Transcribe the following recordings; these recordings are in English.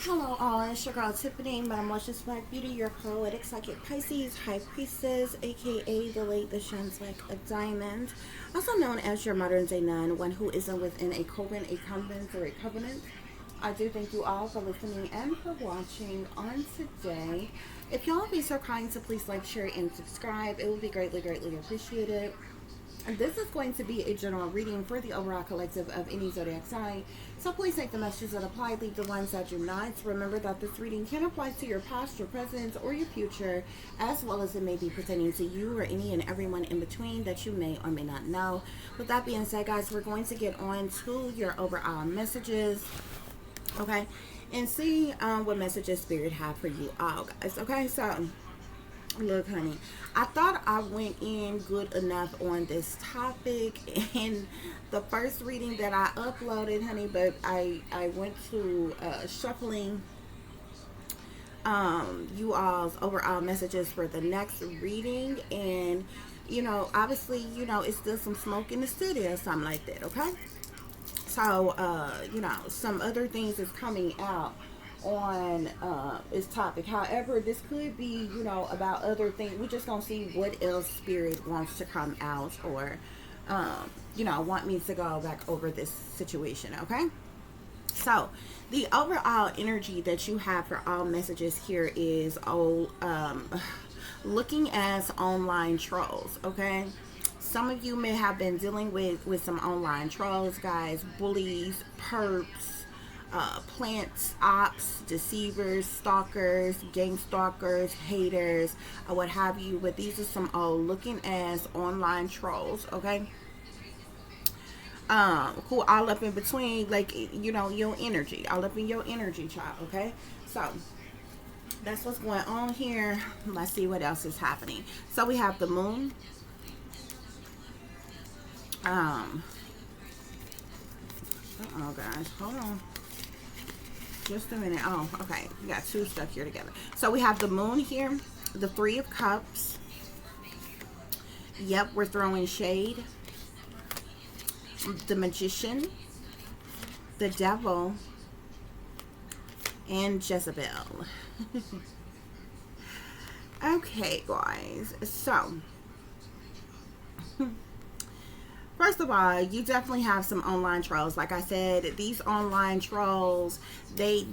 Hello all, it's your girl Tiffany, Madam Luscious Black Beauty, your poetic psychic Pisces, High Priestess, aka the lady that shines like a diamond, also known as your modern day nun, one who isn't within a coven, a convent, or a covenant. I do thank you all for listening and for watching on today. If y'all be so kind to please like, share, and subscribe, it would be greatly, greatly appreciated. This is going to be a general reading for the overall collective of any zodiac sign. So please take the messages that apply, leave the ones that do not. Remember that this reading can apply to your past, your present, or your future, as well as it may be pertaining to you or any and everyone in between that you may or may not know. With that being said, guys, we're going to get on to your overall messages, okay, and see what messages Spirit have for you all, guys. Okay, so look, honey, I thought I went in good enough on this topic in the first reading that I uploaded, honey, but I went to shuffling you all's overall messages for the next reading, and obviously, it's still some smoke in the studio or something like that, okay? So, some other things is coming out on this topic. However, this could be, about other things. We're just gonna see what else Spirit wants to come out, or, want me to go back over this situation. Okay. So, the overall energy that you have for all messages here is looking as online trolls. Okay. Some of you may have been dealing with some online trolls, guys, bullies, perps, plants, ops, deceivers, stalkers, gang stalkers, haters, what have you. But these are some looking as online trolls, okay? Who all up in between, like, your energy, all up in your energy, child, okay? So that's what's going on here. Let's see what else is happening. So we have the moon. Oh gosh, hold on. Just a minute. Oh, okay. We got two stuff here together. So we have the moon here, the Three of Cups. Yep, we're throwing shade. The Magician, the Devil, and Jezebel. Okay, guys. So, first of all, you definitely have some online trolls. Like I said, these online trolls, they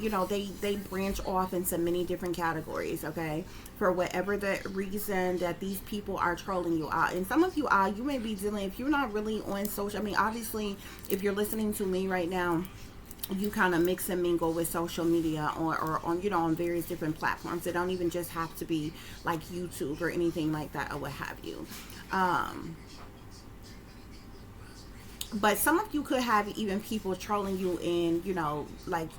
branch off into many different categories, okay? For whatever the reason that these people are trolling you out. And some of you are, you may be dealing, if you're not really on social, I mean, obviously, if you're listening to me right now, you kind of mix and mingle with social media, or on, on various different platforms. It don't even just have to be like YouTube or anything like that, or what have you. But some of you could have even people trolling you in, like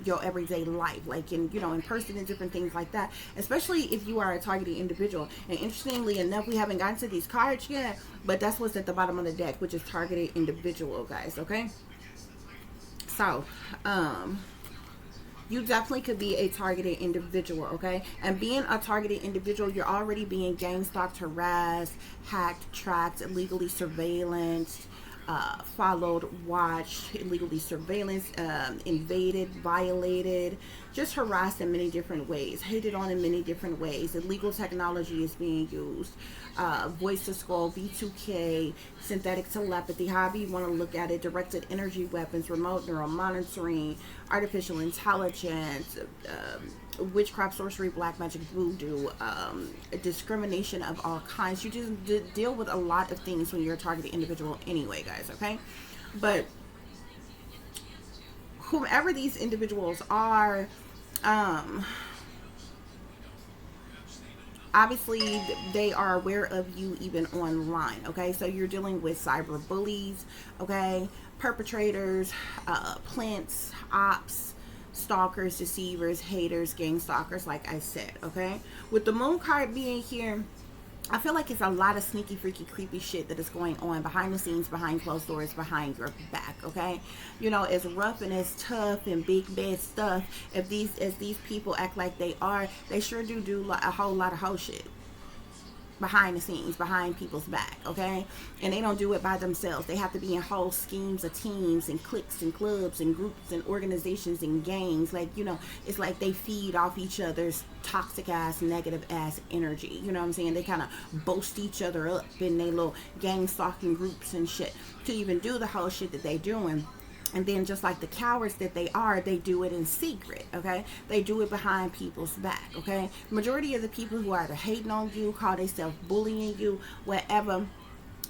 your everyday life, like in person and different things like that, especially if you are a targeted individual. And interestingly enough, we haven't gotten to these cards yet, but that's what's at the bottom of the deck, which is targeted individual, guys, okay? So, you definitely could be a targeted individual, okay? And being a targeted individual, you're already being gang stalked, harassed, hacked, tracked, illegally surveillanced, followed, watched, illegally surveillance, invaded, violated, just harassed in many different ways, hated on in many different ways. Illegal technology is being used. Voice to skull, V2K, synthetic telepathy, however you want to look at it, directed energy weapons, remote neural monitoring, artificial intelligence, witchcraft, sorcery, black magic, voodoo, discrimination of all kinds. You just deal with a lot of things when you're a targeted individual anyway, guys, okay? But whomever these individuals are, obviously they are aware of you even online, okay? So you're dealing with cyber bullies, okay? Perpetrators, plants, ops, stalkers, deceivers, haters, gang stalkers, like I said, okay? With the moon card being here, I feel like it's a lot of sneaky, freaky, creepy shit that is going on behind the scenes, behind closed doors, behind your back, okay? As rough and as tough and big bad stuff as these people act like they are, they sure do a whole lot of hoe shit. behind the scenes, behind people's back, okay? And they don't do it by themselves. They have to be in whole schemes of teams and cliques and clubs and groups and organizations and gangs. Like, you know, it's like they feed off each other's toxic ass, negative ass energy. You know what I'm saying? They kind of boast each other up in their little gang stalking groups and shit to even do the whole shit that they doing. And then just like the cowards that they are, they do it in secret, okay? They do it behind people's back, okay? Majority of the people who are either hating on you, call themselves bullying you, whatever,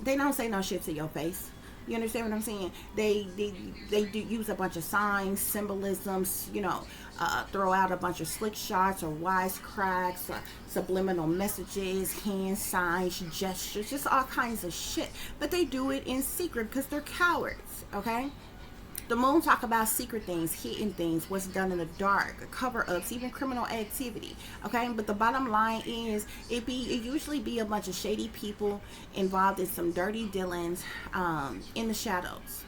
they don't say no shit to your face. You understand what I'm saying? They do use a bunch of signs, symbolisms, you know, throw out a bunch of slick shots or wisecracks, subliminal messages, hand signs, gestures, just all kinds of shit. But they do it in secret because they're cowards, okay? The moon talk about secret things, hidden things, what's done in the dark, cover-ups, even criminal activity, okay? But the bottom line is, it usually be a bunch of shady people involved in some dirty dealings in the shadows,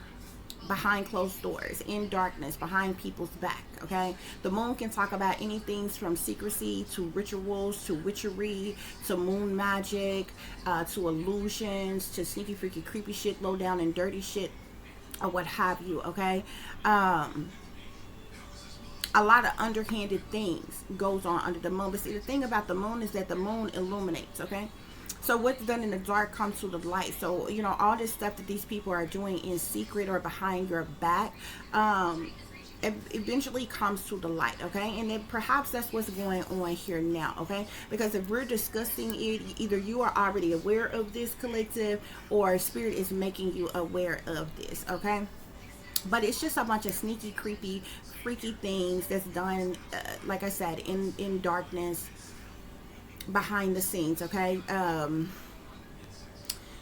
behind closed doors, in darkness, behind people's back, okay? The moon can talk about anything from secrecy to rituals to witchery to moon magic to illusions to sneaky, freaky, creepy shit, low down and dirty shit, or what have you, okay? A lot of underhanded things goes on under the moon. But see, the thing about the moon is that the moon illuminates, okay? So what's done in the dark comes to the light. So, you know, all this stuff that these people are doing in secret or behind your back, eventually comes to the light, okay? And then perhaps that's what's going on here now, okay? Because if we're discussing it, either you are already aware of this collective or spirit is making you aware of this, okay? But it's just a bunch of sneaky, creepy, freaky things that's done, like I said, in darkness, behind the scenes, okay?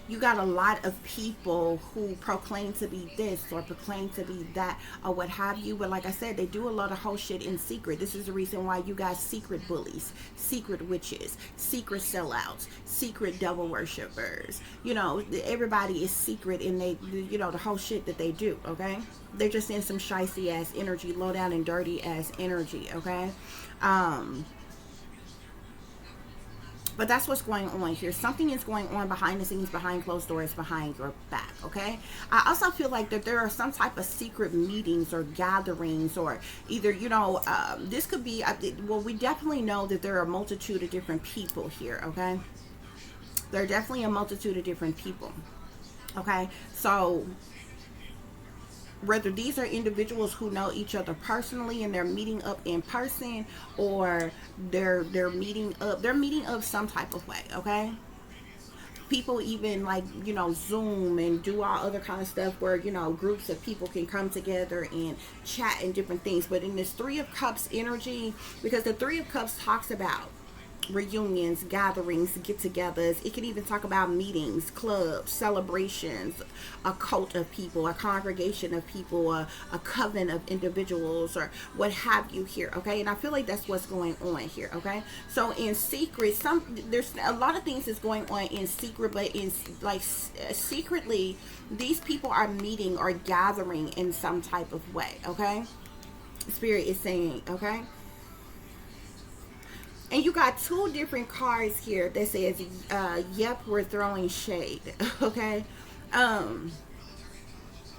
You got a lot of people who proclaim to be this or proclaim to be that or what have you. But like I said, they do a lot of whole shit in secret. This is the reason why you got secret bullies, secret witches, secret sellouts, secret devil worshippers. You know, everybody is secret in they, you know, the whole shit that they do, okay? They're just in some shicey ass energy, low down and dirty ass energy, okay? But that's what's going on here. Something is going on behind the scenes, behind closed doors, behind your back, okay? I also feel like that there are some type of secret meetings or gatherings or either, you know, this could be, well, we definitely know that there are a multitude of different people here, okay? There are definitely a multitude of different people, okay? So whether these are individuals who know each other personally and they're meeting up in person, or they're meeting up some type of way, okay? People even, like, you know, Zoom and do all other kind of stuff where, you know, groups of people can come together and chat and different things. But in this Three of Cups energy, because the Three of Cups talks about reunions, gatherings, get-togethers. It can even talk about meetings, clubs, celebrations, a cult of people, a congregation of people, a coven of individuals, or what have you here, okay? And I feel like that's what's going on here, okay? So in secret, there's a lot of things that's going on in secret, but in like secretly, these people are meeting or gathering in some type of way, okay? Spirit is saying, okay? And you got two different cards here that says, yep, we're throwing shade, okay?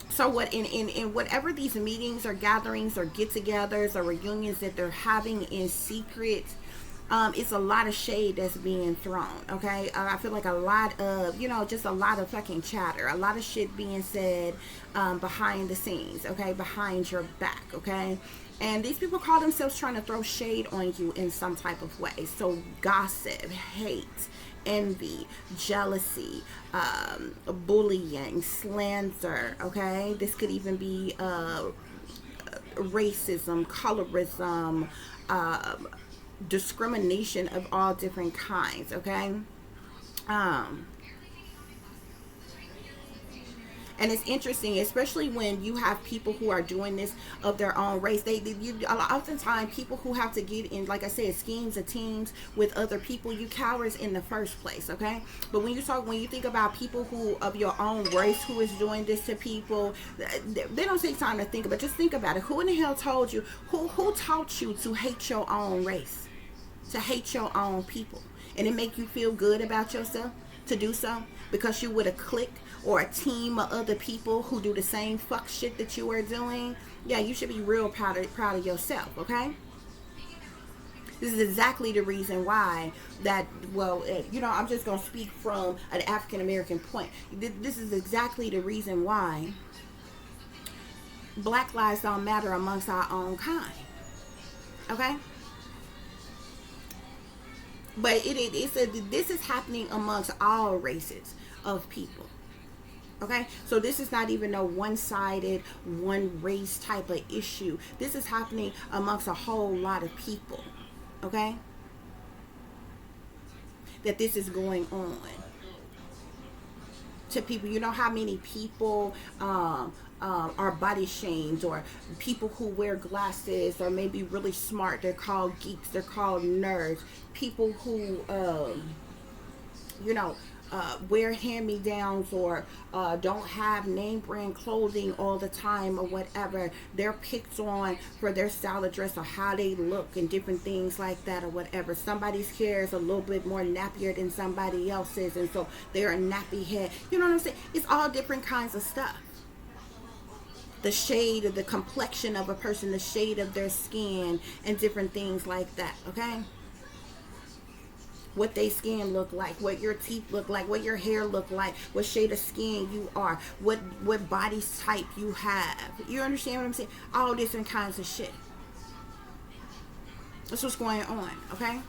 So what in whatever these meetings or gatherings or get-togethers or reunions that they're having in secret, it's a lot of shade that's being thrown, okay? I feel like a lot of, you know, just a lot of fucking chatter, a lot of shit being said behind the scenes, okay? Behind your back, okay? And these people call themselves trying to throw shade on you in some type of way. So gossip, hate, envy, jealousy, bullying, slander, okay? This could even be racism, colorism, discrimination of all different kinds, okay? And it's interesting, especially when you have people who are doing this of their own race. Oftentimes people who have to get in, like I said, schemes or teams with other people, you cowards in the first place, okay? But when you think about people who of your own race who is doing this to people, they don't take time to think about it. Just think about it. Who in the hell told you? Who taught you to hate your own race? To hate your own people? and it make you feel good about yourself to do so because you with a clique or a team of other people who do the same fuck shit that you are doing, yeah, you should be real proud of yourself, okay? This is exactly the reason why that, well, I'm just going to speak from an African American point. This is exactly the reason why Black lives don't matter amongst our own kind, okay? But this is happening amongst all races of people. Okay, so this is not even a one-sided, one race type of issue. This is happening amongst a whole lot of people. Okay, that this is going on to people. You know how many people are body shamed, or people who wear glasses or maybe really smart, they're called geeks, they're called nerds. People who wear hand-me-downs or don't have name brand clothing all the time or whatever, they're picked on for their style of dress or how they look and different things like that or whatever. Somebody's hair is a little bit more nappier than somebody else's, and so they're a nappy head. You know what I'm saying? It's all different kinds of stuff. The shade of the complexion of a person, the shade of their skin, and different things like that, okay? What they skin look like, what your teeth look like, what your hair look like, what shade of skin you are, what body type you have. You understand what I'm saying? All different kinds of shit. That's what's going on, okay?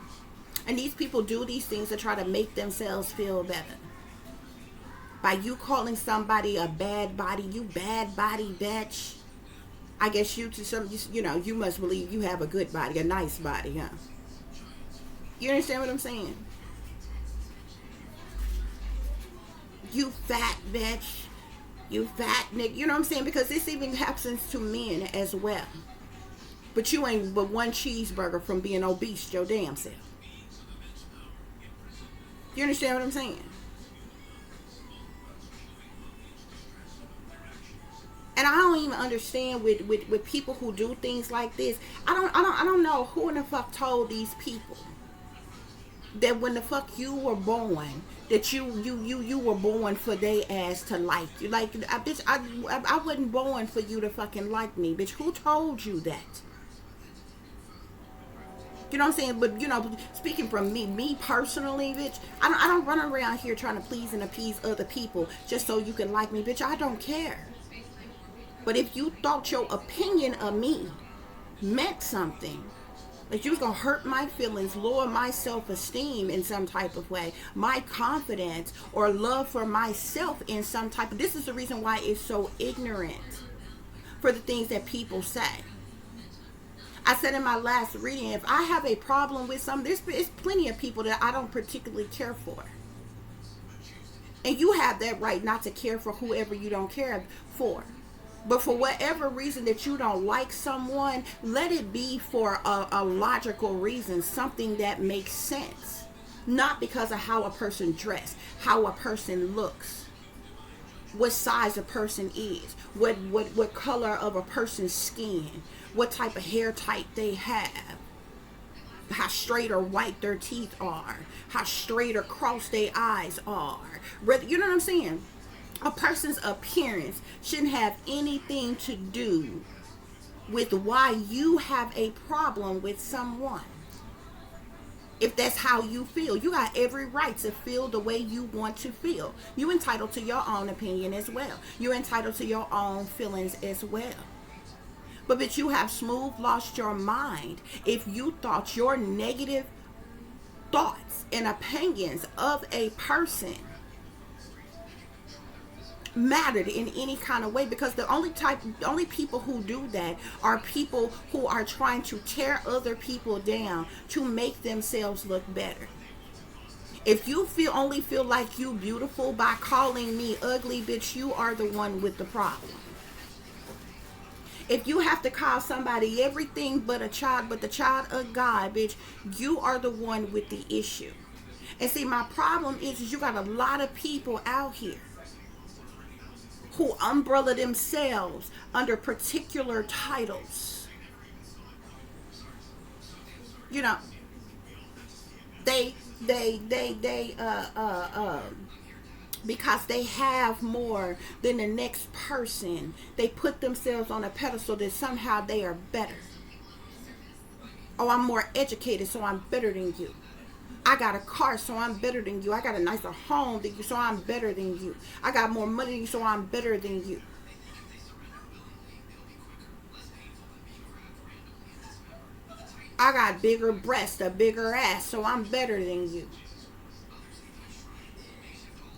And these people do these things to try to make themselves feel better. By you calling somebody a bad body, you bad body bitch, I guess you must believe you have a good body, a nice body, huh? You understand what I'm saying? You fat bitch. You fat nigga. You know what I'm saying? Because this even happens to men as well. But you ain't but one cheeseburger from being obese your damn self. You understand what I'm saying? And I don't even understand with people who do things like this. I don't know who in the fuck told these people that when the fuck you were born, that you were born for they ass to like you. Like, bitch, I wasn't born for you to fucking like me, bitch. Who told you that? You know what I'm saying? But speaking from me personally, bitch, I don't run around here trying to please and appease other people just so you can like me, bitch. I don't care. But if you thought your opinion of me meant something, that you was gonna hurt my feelings, lower my self-esteem in some type of way, my confidence or love for myself in some type of, this is the reason why it's so ignorant for the things that people say. I said in my last reading, if I have a problem with something, there's plenty of people that I don't particularly care for. And you have that right not to care for whoever you don't care for. But for whatever reason that you don't like someone, let it be for a logical reason, something that makes sense. Not because of how a person dressed, how a person looks, what size a person is, what color of a person's skin, what type of hair type they have, how straight or white their teeth are, how straight or crossed their eyes are. You know what I'm saying? A person's appearance shouldn't have anything to do with why you have a problem with someone. If that's how you feel, you got every right to feel the way you want to feel. You're entitled to your own opinion as well. You're entitled to your own feelings as well. But you have smooth lost your mind if you thought your negative thoughts and opinions of a person mattered in any kind of way, because the only people who do that are people who are trying to tear other people down to make themselves look better. If you only feel like you beautiful by calling me ugly, bitch, you are the one with the problem. If you have to call somebody everything but the child of God, bitch, you are the one with the issue. And see, my problem is you got a lot of people out here who umbrella themselves under particular titles. because they have more than the next person, they put themselves on a pedestal that somehow they are better. Oh, I'm more educated, so I'm better than you. I got a car, so I'm better than you. I got a nicer home than you, so I'm better than you. I got more money than you, so I'm better than you. I got bigger breasts, a bigger ass, so I'm better than you.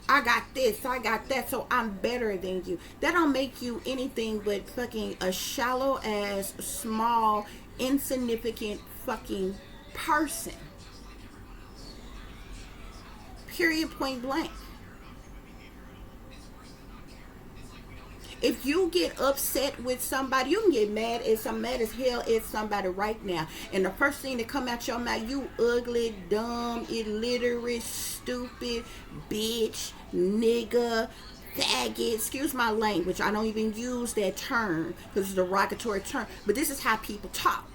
I got this, I got that, so I'm better than you. That don't make you anything but fucking a shallow ass, small, insignificant fucking person. Period, point blank. If you get upset with somebody, you can get mad as hell at somebody right now. And the first thing that come out your mouth, you ugly, dumb, illiterate, stupid, bitch, nigga, faggot. Excuse my language. I don't even use that term because it's a derogatory term. But this is how people talk.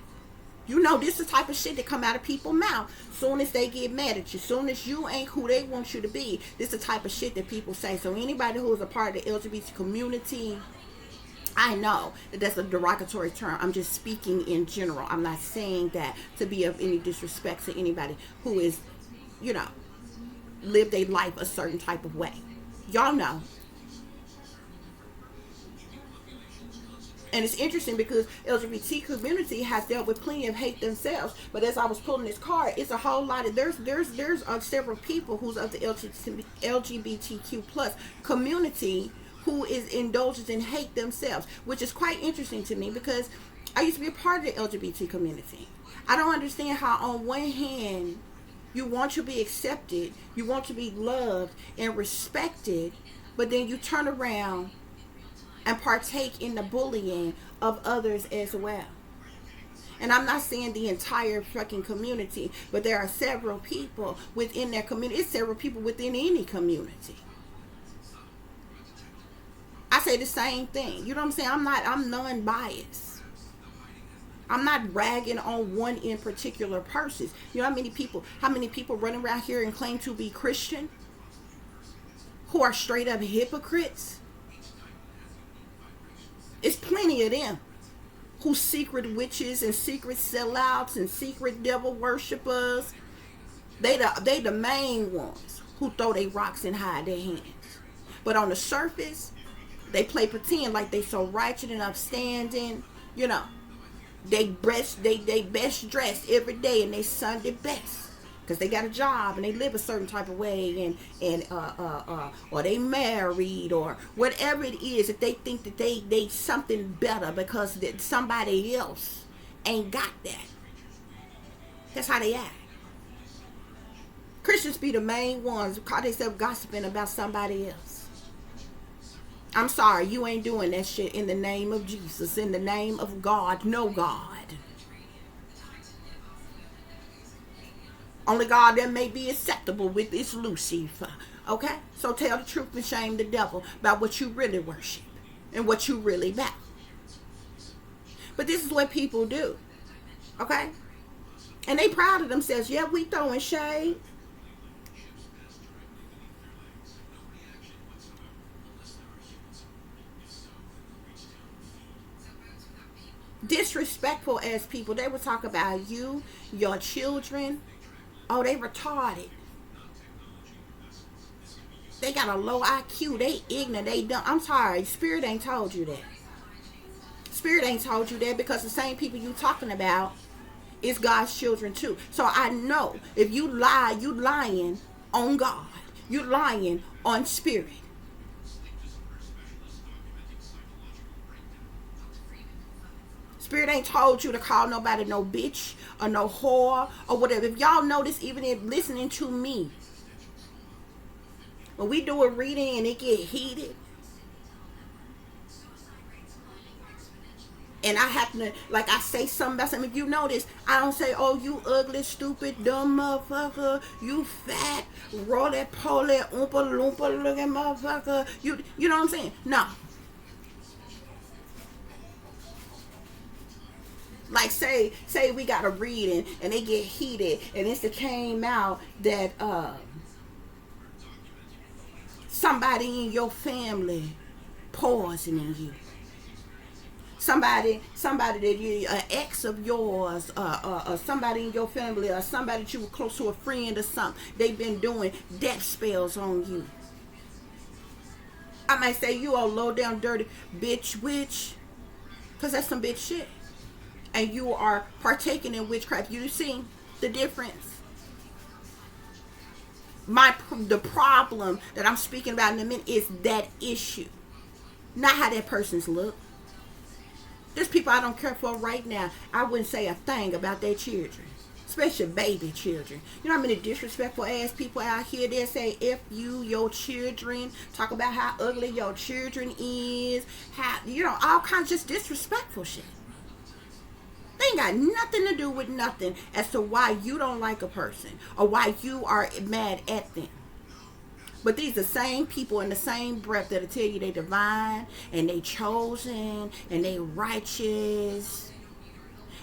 You know, this is the type of shit that come out of people's mouth soon as they get mad at you. Soon as you ain't who they want you to be. This is the type of shit that people say. So anybody who is a part of the LGBT community, I know that that's a derogatory term. I'm just speaking in general. I'm not saying that to be of any disrespect to anybody who is, you know, lived a life a certain type of way. Y'all know. And it's interesting because LGBT community has dealt with plenty of hate themselves. But as I was pulling this card, it's a whole lot of there's several people who's of the LGBTQ plus community who is indulged in hate themselves, which is quite interesting to me because I used to be a part of the LGBT community. I don't understand how on one hand you want to be accepted, you want to be loved and respected, but then you turn around and partake in the bullying of others as well. And I'm not saying the entire fucking community, but there are several people within that community. It's several people within any community. I say the same thing. You know what I'm saying? I'm non-biased. I'm not ragging on one in particular person. You know how many people run around here and claim to be Christian who are straight up hypocrites? It's plenty of them who secret witches and secret sellouts and secret devil worshippers. They the main ones who throw their rocks and hide their hands. But on the surface, they play pretend like they so righteous and upstanding. You know, they best dressed every day and they Sunday best. Because they got a job and they live a certain type of way or they married or whatever it is, that they think that they something better because that somebody else ain't got that. That's how they act. Christians be the main ones who call themselves gossiping about somebody else. I'm sorry, you ain't doing that shit in the name of Jesus, in the name of God, no God. Only God that may be acceptable with is Lucifer. Okay? So tell the truth and shame the devil about what you really worship and what you really about. But this is what people do. Okay? And they proud of themselves. Yeah, we throwing shade. Disrespectful as people. They would talk about you, your children. Oh, they retarded. They got a low IQ. They ignorant. They dumb. I'm sorry. Spirit ain't told you that. Spirit ain't told you that because the same people you talking about is God's children too. So I know if you lie, you lying on God. You lying on spirit. Spirit ain't told you to call nobody no bitch or no whore or whatever. If y'all notice, even in listening to me, when we do a reading and it get heated, and I happen to, like, I say something about something. If you notice, I don't say, oh, you ugly, stupid, dumb motherfucker, you fat, roly-poly, oompa-loompa looking motherfucker. You know what I'm saying? No. Like say we got a reading and they get heated and it's came out that somebody in your family poisoning you. Somebody that you, an ex of yours, or somebody in your family, or somebody that you were close to, a friend or something, they've been doing death spells on you. I might say you a low down dirty bitch witch, because that's some bitch shit. And you are partaking in witchcraft. You see the difference? The problem that I'm speaking about in a minute is that issue, not how that person's look. There's people I don't care for right now. I wouldn't say a thing about their children, especially baby children. You know how many disrespectful ass people out here that say F you, your children, talk about how ugly your children is, how, you know, all kinds of just disrespectful shit. They ain't got nothing to do with nothing as to why you don't like a person or why you are mad at them. But these are the same people in the same breath that'll tell you they divine and they chosen and they righteous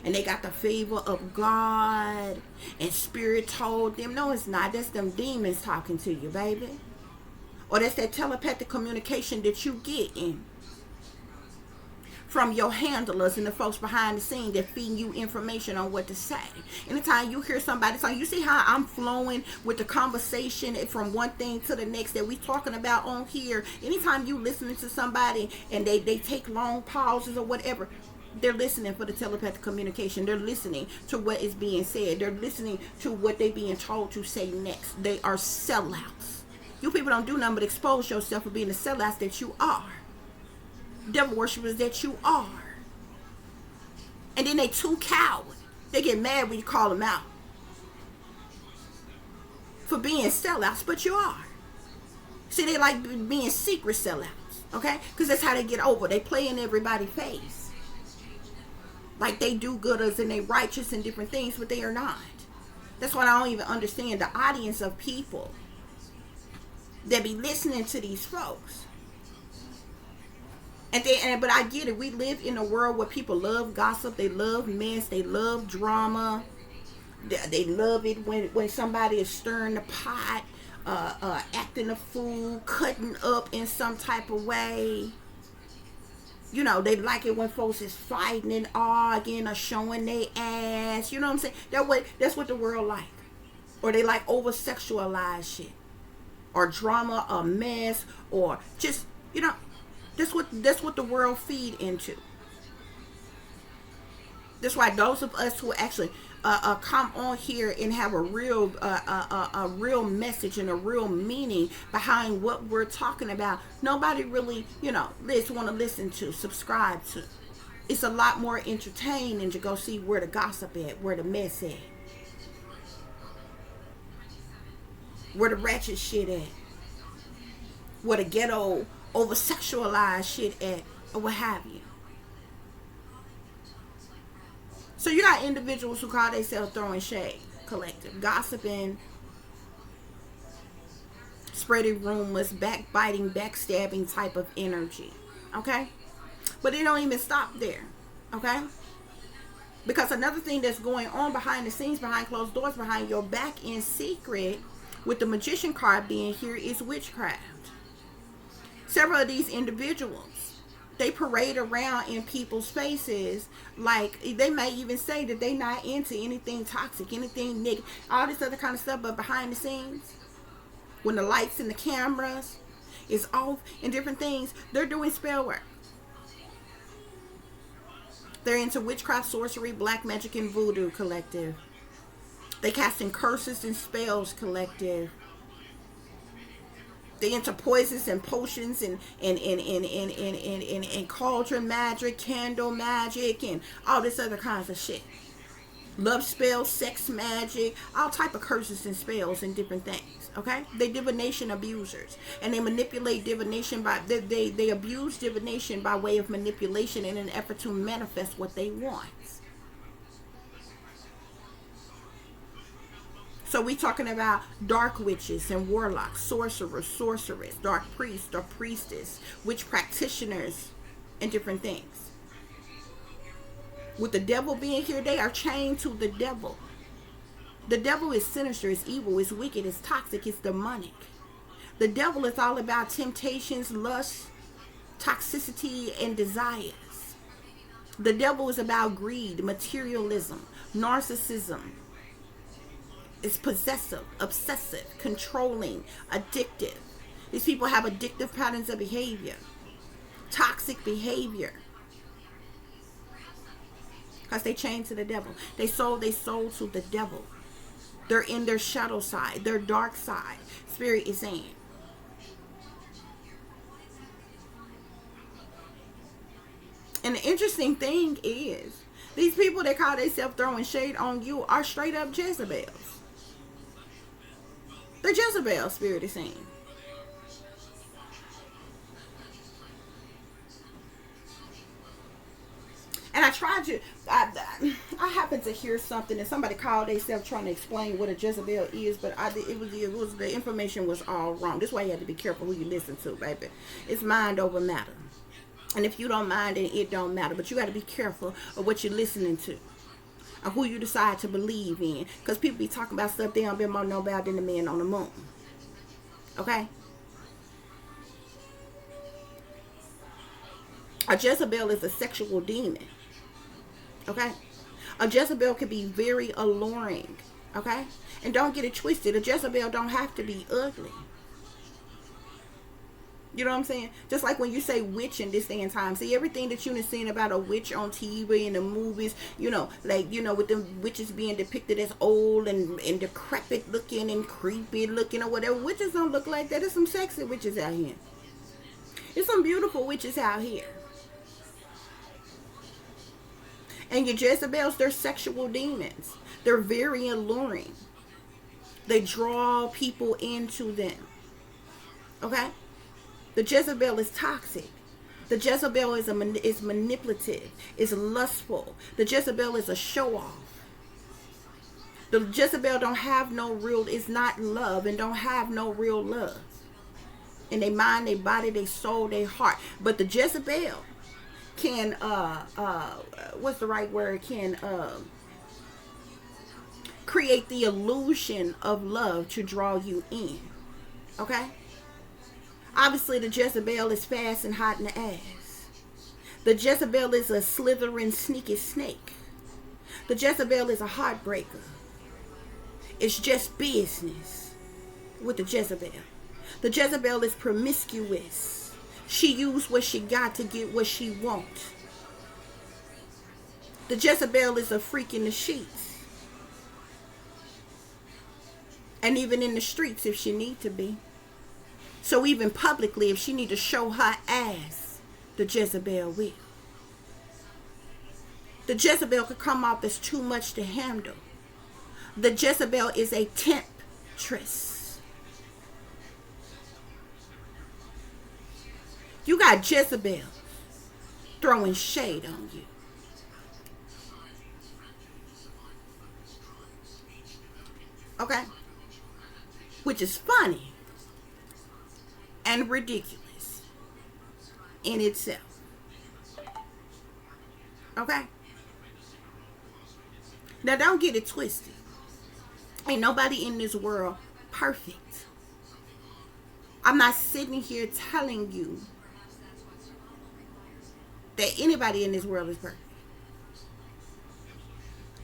and they got the favor of God and spirit told them. No, it's not. That's them demons talking to you, baby. Or that's that telepathic communication that you get in from your handlers and the folks behind the scene that feeding you information on what to say. Anytime you hear somebody talking, you see how I'm flowing with the conversation from one thing to the next that we talking about on here. Anytime you listening to somebody and they take long pauses or whatever, they're listening for the telepathic communication. They're listening to what is being said. They're listening to what they're being told to say next. They are sellouts. You people don't do nothing but expose yourself for being the sellouts that you are. Devil worshippers that you are. And then they too coward. They get mad when you call them out for being sellouts, but you are. See, they like being secret sellouts, okay? Because that's how they get over. They play in everybody's face. Like they do gooders and they righteous and different things, but they are not. That's why I don't even understand the audience of people that be listening to these folks. But I get it. We live in a world where people love gossip. They love mess. They love drama. They love it when somebody is stirring the pot, acting a fool, cutting up in some type of way. You know, they like it when folks is fighting and arguing or showing their ass. You know what I'm saying? That's what the world like. Or they like over-sexualized shit. Or drama, or mess, or just, you know... That's what the world feed into. That's why those of us who actually come on here and have a real message and a real meaning behind what we're talking about, nobody really, you know, want to listen to, subscribe to. It's a lot more entertaining to go see where the gossip at, where the mess at, where the ratchet shit at, where the ghetto over sexualized shit at, or what have you. So you got individuals who call themselves throwing shade collective, gossiping, spreading rumors, backbiting, backstabbing type of energy. Okay? But it don't even stop there. Okay? Because another thing that's going on behind the scenes, behind closed doors, behind your back in secret, with the magician card being here, is witchcraft. Several of these individuals, they parade around in people's faces like they may even say that they not into anything toxic, anything negative, all this other kind of stuff, but behind the scenes, when the lights and the cameras is off and different things, they're doing spell work. They're into witchcraft, sorcery, black magic, and voodoo collective. They casting curses and spells collective. They into poisons and potions and cauldron magic, candle magic, and all this other kinds of shit. Love spells, sex magic, all type of curses and spells and different things. Okay? They divination abusers. And they manipulate divination by they abuse divination by way of manipulation in an effort to manifest what they want. So we talking about dark witches and warlocks, sorcerers, sorceress, dark priests or priestess, witch practitioners, and different things. With the devil being here, they are chained to the devil. The devil is sinister, it's evil, it's wicked, it's toxic, it's demonic. The devil is all about temptations, lust, toxicity, and desires. The devil is about greed, materialism, narcissism. It's possessive, obsessive, controlling, addictive. These people have addictive patterns of behavior, toxic behavior, because they chained to the devil. They sold their soul to the devil. They're in their shadow side, their dark side. Spirit is saying. And the interesting thing is, these people that call themselves throwing shade on you are straight up Jezebels. They're Jezebel, Spirit is saying. And I tried to, I happened to hear something and somebody called themselves trying to explain what a Jezebel is, but the information was all wrong. This is why you have to be careful who you listen to, baby. It's mind over matter. And if you don't mind, then it don't matter. But you got to be careful of what you're listening to, or who you decide to believe in. Because people be talking about stuff they don't be more know about than the man on the moon. Okay? A Jezebel is a sexual demon. Okay? A Jezebel can be very alluring. Okay? And don't get it twisted. A Jezebel don't have to be ugly. You know what I'm saying? Just like when you say witch in this day and time. See, everything that you've seen about a witch on TV and the movies, you know, like, you know, with the witches being depicted as old and decrepit looking and creepy looking or whatever. Witches don't look like that. There's some sexy witches out here. There's some beautiful witches out here. And your Jezebels, they're sexual demons. They're very alluring. They draw people into them. Okay? The Jezebel is toxic. The Jezebel is manipulative, is lustful. The Jezebel is a show-off. The Jezebel don't have no real, is not love and don't have no real love. In their mind, their body, their soul, their heart. But the Jezebel can, what's the right word? Can create the illusion of love to draw you in. Okay? Obviously, the Jezebel is fast and hot in the ass. The Jezebel is a slithering, sneaky snake. The Jezebel is a heartbreaker. It's just business with the Jezebel. The Jezebel is promiscuous. She used what she got to get what she wants. The Jezebel is a freak in the sheets. And even in the streets if she need to be. So even publicly, if she need to show her ass, the Jezebel will. The Jezebel could come off as too much to handle. The Jezebel is a temptress. You got Jezebel throwing shade on you. Okay? Which is funny and ridiculous in itself. Okay? Now don't get it twisted. Ain't nobody in this world perfect. I'm not sitting here telling you that anybody in this world is perfect.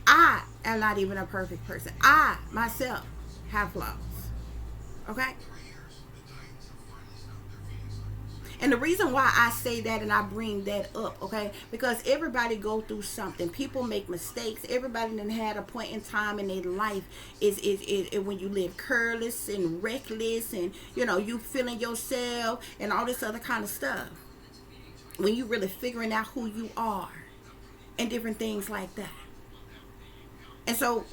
I am not even a perfect person. I, myself, have flaws. Okay? And the reason why I say that and I bring that up, okay, because everybody go through something. People make mistakes. Everybody done had a point in time in their life is when you live careless and reckless and, you know, you feeling yourself and all this other kind of stuff. When you really figuring out who you are and different things like that. And so,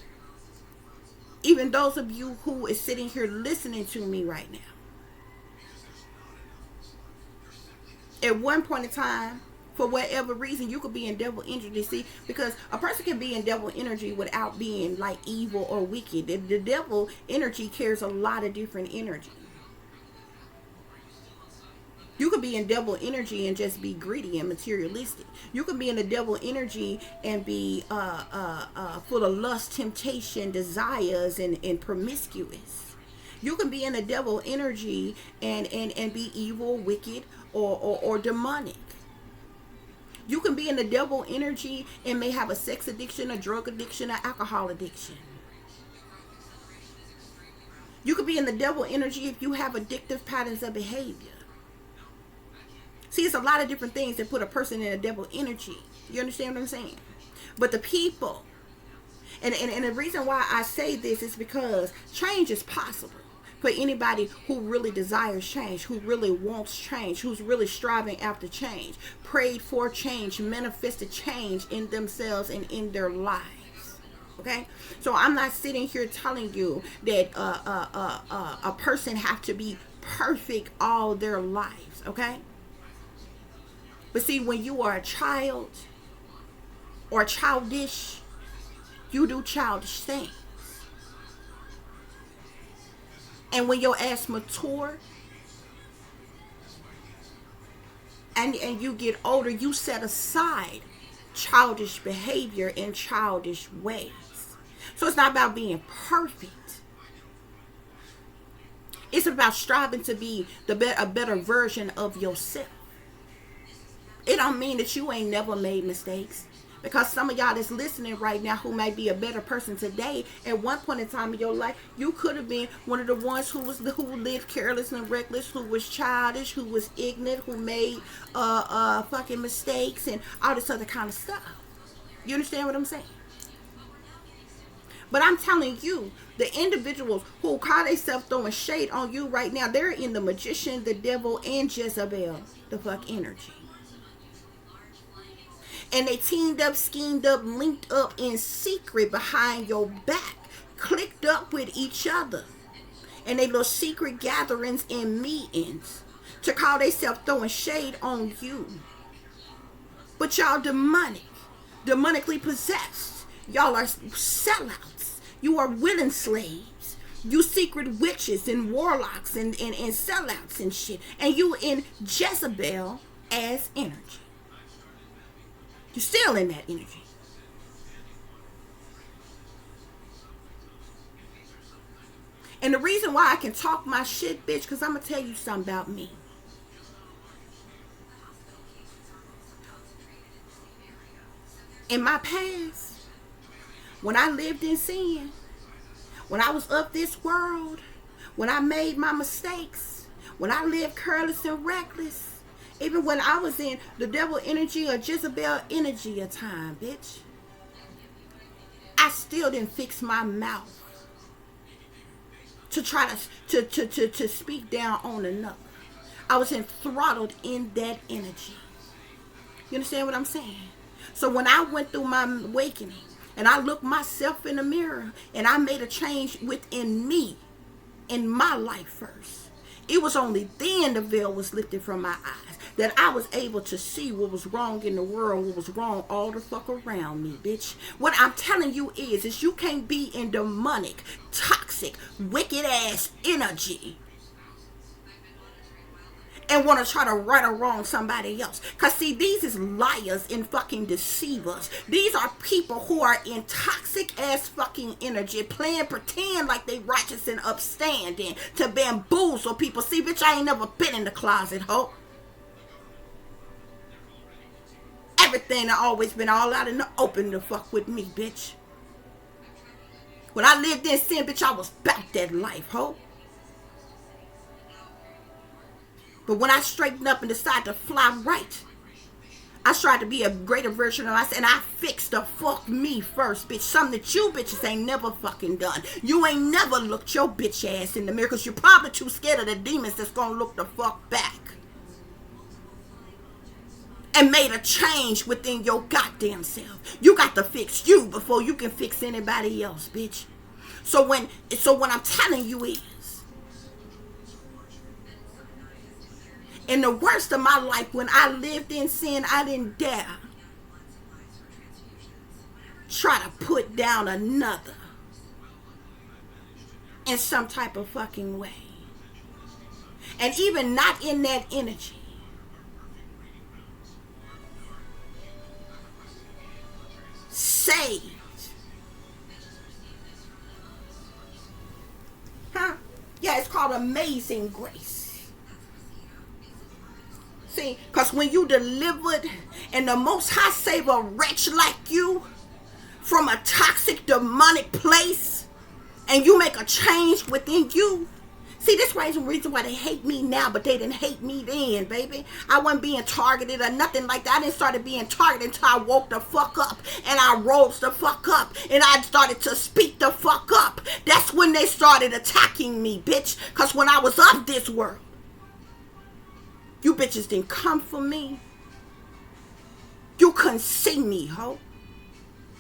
even those of you who is sitting here listening to me right now, at one point in time, for whatever reason, you could be in devil energy. See, because a person can be in devil energy without being like evil or wicked. The devil energy carries a lot of different energy. You could be in devil energy and just be greedy and materialistic. You could be in the devil energy and be full of lust, temptation, desires, and promiscuous. You can be in the devil energy and be evil, wicked, or demonic. You can be in the devil energy and may have a sex addiction, a drug addiction, an alcohol addiction. You could be in the devil energy if you have addictive patterns of behavior. See, it's a lot of different things that put a person in a devil energy. You understand what I'm saying? But the people, and the reason why I say this is because change is possible for anybody who really desires change, who really wants change, who's really striving after change, prayed for change, manifested change in themselves and in their lives. Okay, so I'm not sitting here telling you that a person have to be perfect all their lives. Okay, but see, when you are a child or childish, you do childish things. And when your ass mature and you get older, you set aside childish behavior and childish ways. So it's not about being perfect. It's about striving to be a better version of yourself. It don't mean that you ain't never made mistakes. Because some of y'all that's listening right now who might be a better person today, at one point in time in your life, you could have been one of the ones who lived careless and reckless, who was childish, who was ignorant, who made fucking mistakes and all this other kind of stuff. You understand what I'm saying? But I'm telling you, the individuals who call themselves throwing shade on you right now, they're in the magician, the devil, and Jezebel, the fuck energy. And they teamed up, schemed up, linked up in secret behind your back, clicked up with each other. And they little secret gatherings and meetings to call themselves throwing shade on you. But y'all demonically possessed. Y'all are sellouts. You are willing slaves. You secret witches and warlocks and sellouts and shit. And you in Jezebel as energy. You're still in that energy. And the reason why I can talk my shit, bitch, because I'm going to tell you something about me. In my past, when I lived in sin, when I was of this world, when I made my mistakes, when I lived careless and reckless, even when I was in the devil energy or Jezebel energy a time, bitch, I still didn't fix my mouth to try to speak down on another. I was enthrottled in that energy. You understand what I'm saying? So when I went through my awakening and I looked myself in the mirror and I made a change within me, in my life first, it was only then the veil was lifted from my eyes, that I was able to see what was wrong in the world, what was wrong all the fuck around me, bitch. What I'm telling you is you can't be in demonic, toxic, wicked ass energy and want to try to right or wrong somebody else. Because see, these is liars and fucking deceivers. These are people who are in toxic ass fucking energy, playing pretend like they righteous and upstanding to bamboozle people. See, bitch, I ain't never been in the closet, ho. Everything I always been all out in the open to fuck with me, bitch. When I lived in sin, bitch, I was about that life, ho. But when I straightened up and decided to fly right, I tried to be a greater version of myself, and I fixed the fuck me first, bitch. Something that you bitches ain't never fucking done. You ain't never looked your bitch ass in the mirror because you're probably too scared of the demons that's gonna look the fuck back. And made a change within your goddamn self. You got to fix you before you can fix anybody else, bitch. So what I'm telling you is, in the worst of my life, when I lived in sin, I didn't dare try to put down another in some type of fucking way. And even not in that energy, called Amazing Grace. See, because when you delivered and the Most High save a wretch like you from a toxic, demonic place, and you make a change within you. See, this is the reason why they hate me now, but they didn't hate me then, baby. I wasn't being targeted or nothing like that. I didn't start being targeted until I woke the fuck up and I rose the fuck up and I started to speak the fuck up. That's when they started attacking me, bitch. Because when I was of this world, you bitches didn't come for me. You couldn't see me, ho.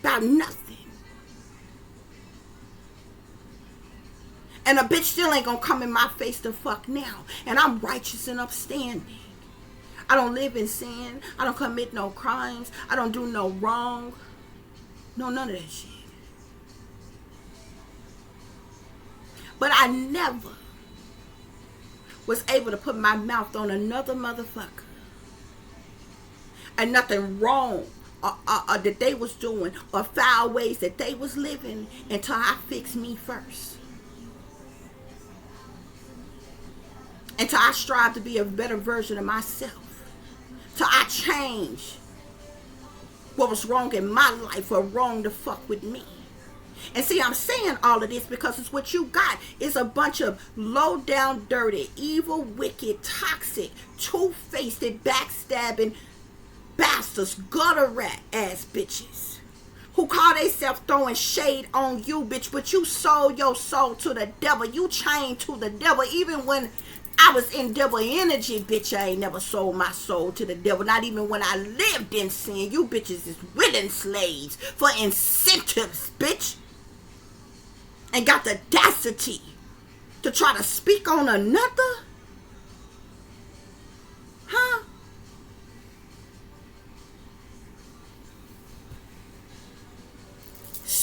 About nothing. And a bitch still ain't gonna come in my face the fuck now. And I'm righteous and upstanding. I don't live in sin. I don't commit no crimes. I don't do no wrong. No, none of that shit. But I never was able to put my mouth on another motherfucker. And nothing wrong that they was doing or foul ways that they was living until I fixed me first. Until I strive to be a better version of myself. Till I change what was wrong in my life or wrong to fuck with me. And see, I'm saying all of this because it's what you got. It's a bunch of low down, dirty, evil, wicked, toxic, two-faced, backstabbing bastards, gutter rat ass bitches who call themselves throwing shade on you, bitch. But you sold your soul to the devil. You chained to the devil. Even when I was in devil energy, bitch, I ain't never sold my soul to the devil. Not even when I lived in sin. You bitches is willing slaves for incentives, bitch. And got the audacity to try to speak on another? Huh?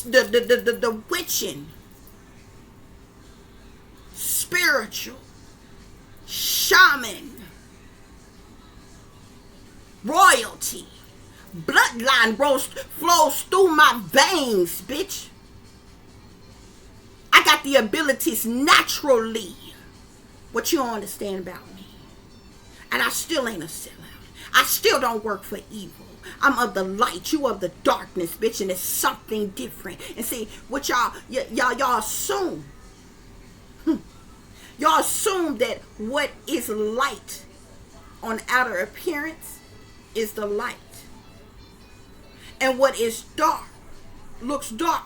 The witching, spiritual, shaman, royalty, bloodline flows through my veins, bitch. I got the abilities naturally. What you don't understand about me. And I still ain't a sellout. I still don't work for evil. I'm of the light. You of the darkness, bitch. And it's something different. And see, what y'all assume. Y'all assume that what is light on outer appearance is the light. And what is dark, looks dark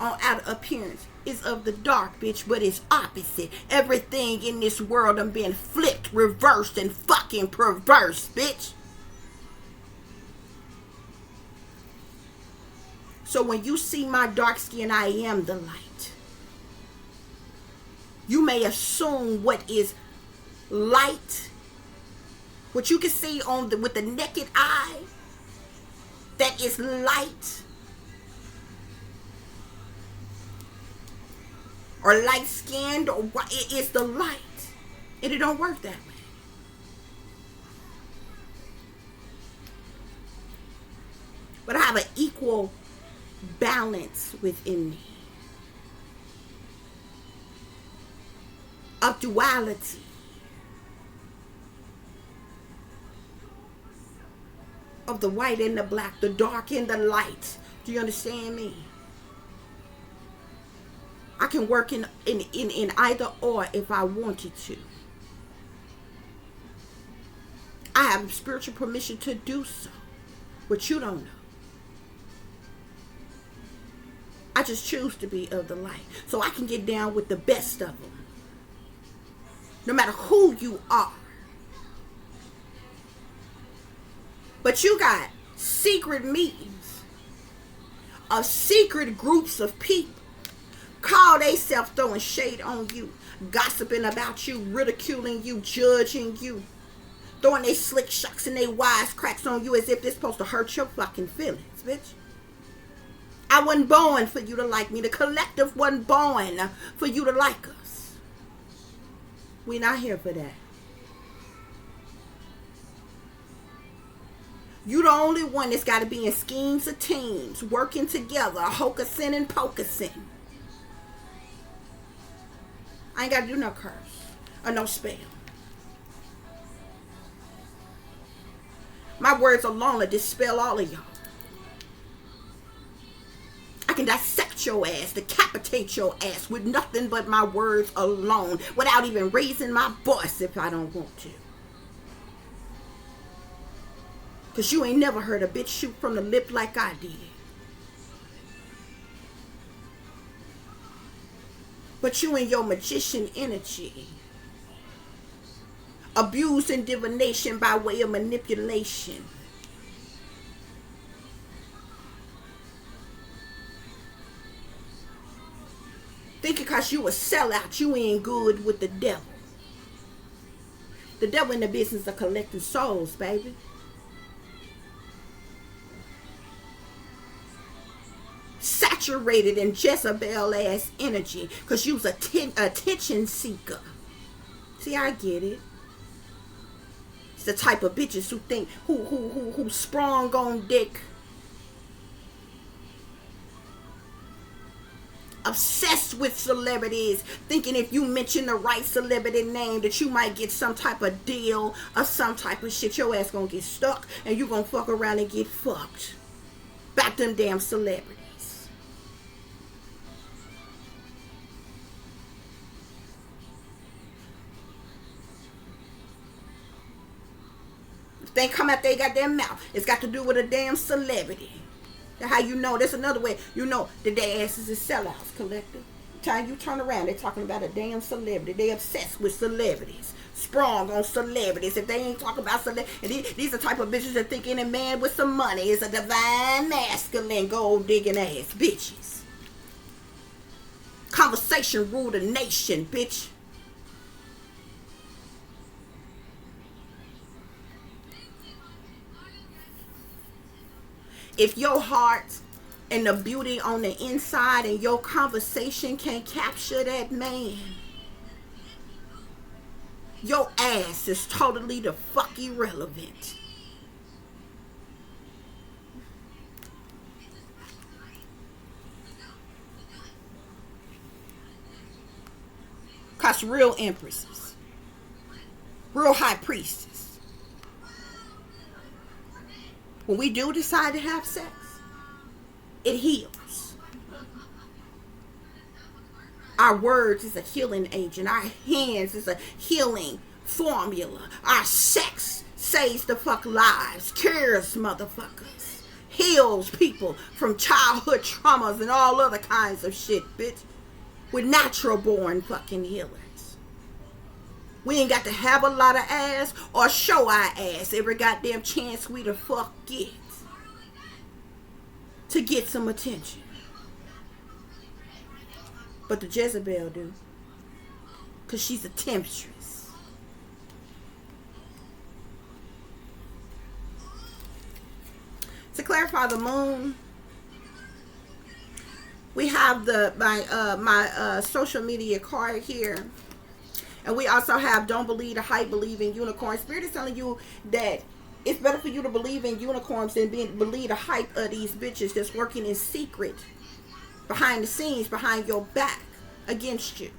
on outer appearance, is of the dark, bitch, but it's opposite. Everything in this world done been flipped, reversed, and fucking perverse, bitch. So when you see my dark skin, I am the light. You may assume what is light, what you can see with the naked eye, that is light, or light-skinned, or what it is the light. And it don't work that way. But I have an equal balance within me of duality. Of the white and the black, the dark and the light. Do you understand me? I can work in either or if I wanted to. I have spiritual permission to do so, but you don't know. I just choose to be of the light, so I can get down with the best of them, no matter who you are. But you got secret meetings of secret groups of people call themselves throwing shade on you, gossiping about you, ridiculing you, judging you, throwing their slick shucks and their wise cracks on you as if they're supposed to hurt your fucking feelings, bitch. I wasn't born for you to like me. The collective wasn't born for you to like us. We're not here for that. You the only one that's got to be in schemes of teams, working together, hocusin and pocusin. I ain't got to do no curse or no spell. My words alone will dispel all of y'all. I can dissect your ass, decapitate your ass with nothing but my words alone, without even raising my voice if I don't want to. Because you ain't never heard a bitch shoot from the lip like I did. But you and your magician energy, abuse and divination by way of manipulation, thinking because you a sellout, you ain't good with the devil. The devil in the business of collecting souls, baby. Saturated in Jezebel ass energy, because you's a attention seeker. See, I get it. It's the type of bitches who think who sprung on dick, obsessed with celebrities, thinking if you mention the right celebrity name that you might get some type of deal or some type of shit. Your ass gonna get stuck and you gonna fuck around and get fucked about them damn celebrities. If they come out they got their mouth, it's got to do with a damn celebrity. That's how you know. That's another way you know that their asses is sellouts, collective. Time you turn around, they're talking about a damn celebrity. They obsessed with celebrities, sprung on celebrities. If they ain't talking about celebrities, these are the type of bitches that think any man with some money is a divine masculine gold digging ass bitches. Conversation rule the nation, bitch. If your heart and the beauty on the inside and your conversation can't capture that man, your ass is totally the fuck irrelevant. Cause real empresses, real high priestess, when we do decide to have sex, it heals. Our words is a healing agent. Our hands is a healing formula. Our sex saves the fuck lives, cures motherfuckers, heals people from childhood traumas and all other kinds of shit, bitch. We're natural born fucking healers. We ain't got to have a lot of ass or show our ass every goddamn chance we the fuck get to get some attention. But the Jezebel do. Because she's a temptress. To clarify the moon, we have my social media card here. And we also have don't believe the hype, believe in unicorns. Spirit is telling you that it's better for you to believe in unicorns than believe the hype of these bitches that's working in secret, behind the scenes, behind your back, against you.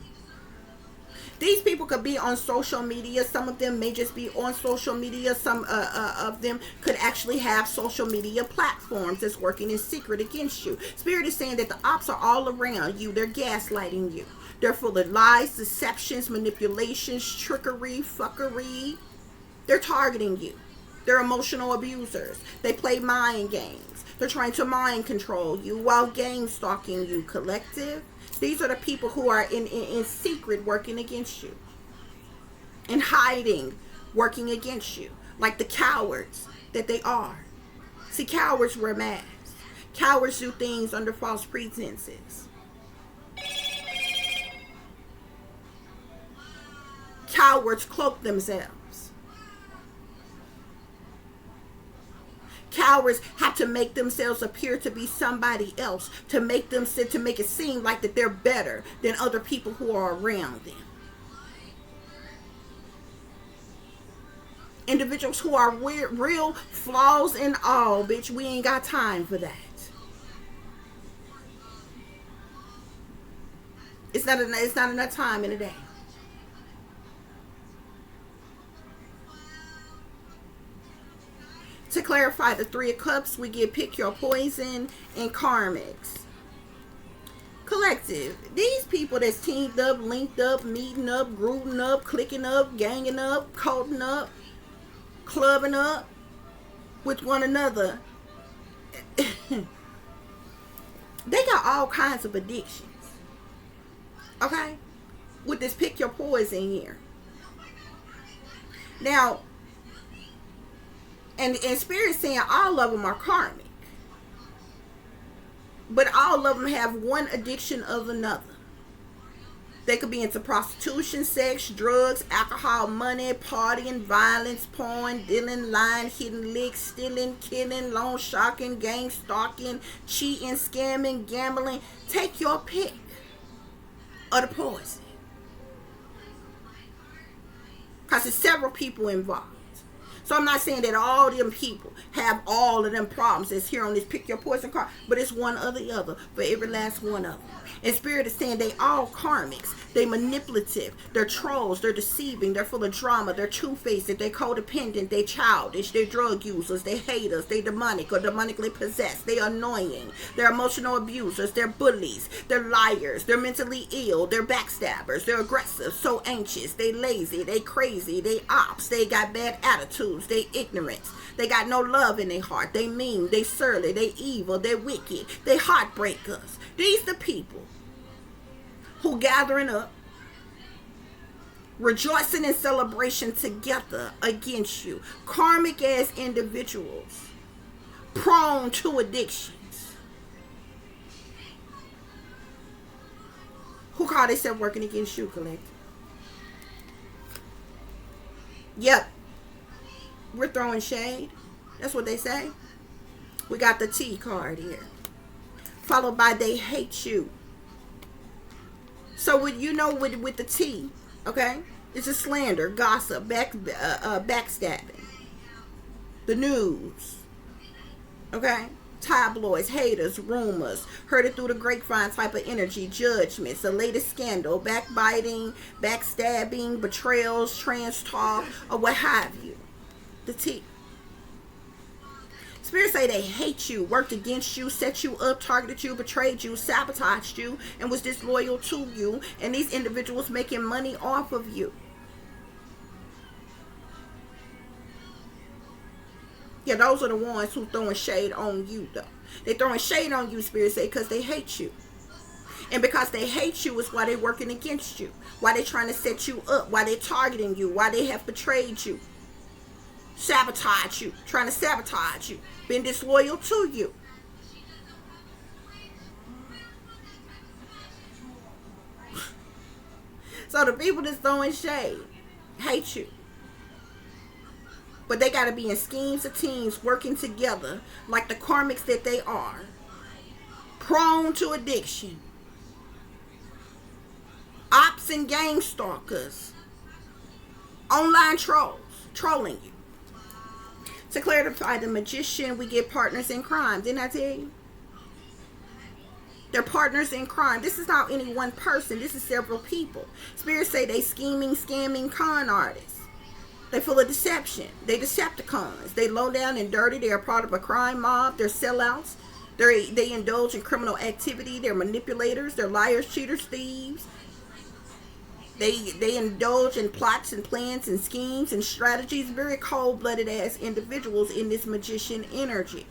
These people could be on social media. Some of them may just be on social media. Some of them could actually have social media platforms that's working in secret against you. Spirit is saying that the ops are all around you. They're gaslighting you. They're full of lies, deceptions, manipulations, trickery, fuckery. They're targeting you. They're emotional abusers. They play mind games. They're trying to mind control you while game stalking you, collective. These are the people who are in secret working against you. In hiding, working against you. Like the cowards that they are. See, cowards wear masks. Cowards do things under false pretenses. Cowards cloak themselves. Cowards have to make themselves appear to be somebody else, to make it seem like that they're better than other people who are around them. Individuals who are real flaws and all, bitch, we ain't got time for that. It's not enough time in a day. clarify the Three of Cups, we get pick your poison and karmics. Collective, these people that's teamed up, linked up, meeting up, grouping up, clicking up, ganging up, culting up, clubbing up with one another, they got all kinds of addictions. Okay? With this pick your poison here. Now, and Spirit saying all of them are karmic. But all of them have one addiction of another. They could be into prostitution, sex, drugs, alcohol, money, partying, violence, porn, dealing, lying, hitting licks, stealing, killing, loan sharking, gang stalking, cheating, scamming, gambling. Take your pick of the poison. Because there's several people involved. So I'm not saying that all them people have all of them problems that's here on this pick your poison card, but it's one or the other for every last one of them. And Spirit is saying they all karmics. They manipulative. They're trolls. They're deceiving. They're full of drama. They're two-faced. They're codependent. They're childish. They're drug users. They haters. They're demonic or demonically possessed. They're annoying. They're emotional abusers. They're bullies. They're liars. They're mentally ill. They're backstabbers. They're aggressive. So anxious. They lazy. They crazy. They ops. They got bad attitudes. They ignorant. They got no love in their heart. They mean. They surly. They evil. They wicked. They heartbreakers. These the people who gathering up, rejoicing in celebration together against you. Karmic as individuals, prone to addictions, who call themselves working against you, collective. Yep, we're throwing shade. That's what they say. We got the T card here, followed by they hate you. So with the T, okay, it's a slander, gossip, backstabbing, the news, okay, tabloids, haters, rumors, heard it through the grapevine type of energy, judgments, the latest scandal, backbiting, backstabbing, betrayals, trans talk, or what have you. The T. Spirit say they hate you, worked against you, set you up, targeted you, betrayed you, sabotaged you, and was disloyal to you. And these individuals making money off of you. Yeah, those are the ones who throwing shade on you, though. They throwing shade on you, Spirit say, because they hate you. And because they hate you is why they working against you. Why they trying to set you up. Why they targeting you. Why they have betrayed you. Sabotage you, trying to sabotage you, been disloyal to you. So the people that's throwing shade hate you. But they got to be in schemes of teams working together like the karmics that they are. Prone to addiction. Ops and gang stalkers. Online trolls, trolling you. To clarify the magician, we get partners in crime. Didn't I tell you? They're partners in crime. This is not any one person. This is several people. Spirits say they scheming, scamming con artists. They full of deception. They Decepticons. They low down and dirty. They are part of a crime mob. They're sellouts. They indulge in criminal activity. They're manipulators. They're liars, cheaters, thieves. They indulge in plots and plans and schemes and strategies. Very cold-blooded as individuals in this magician energy.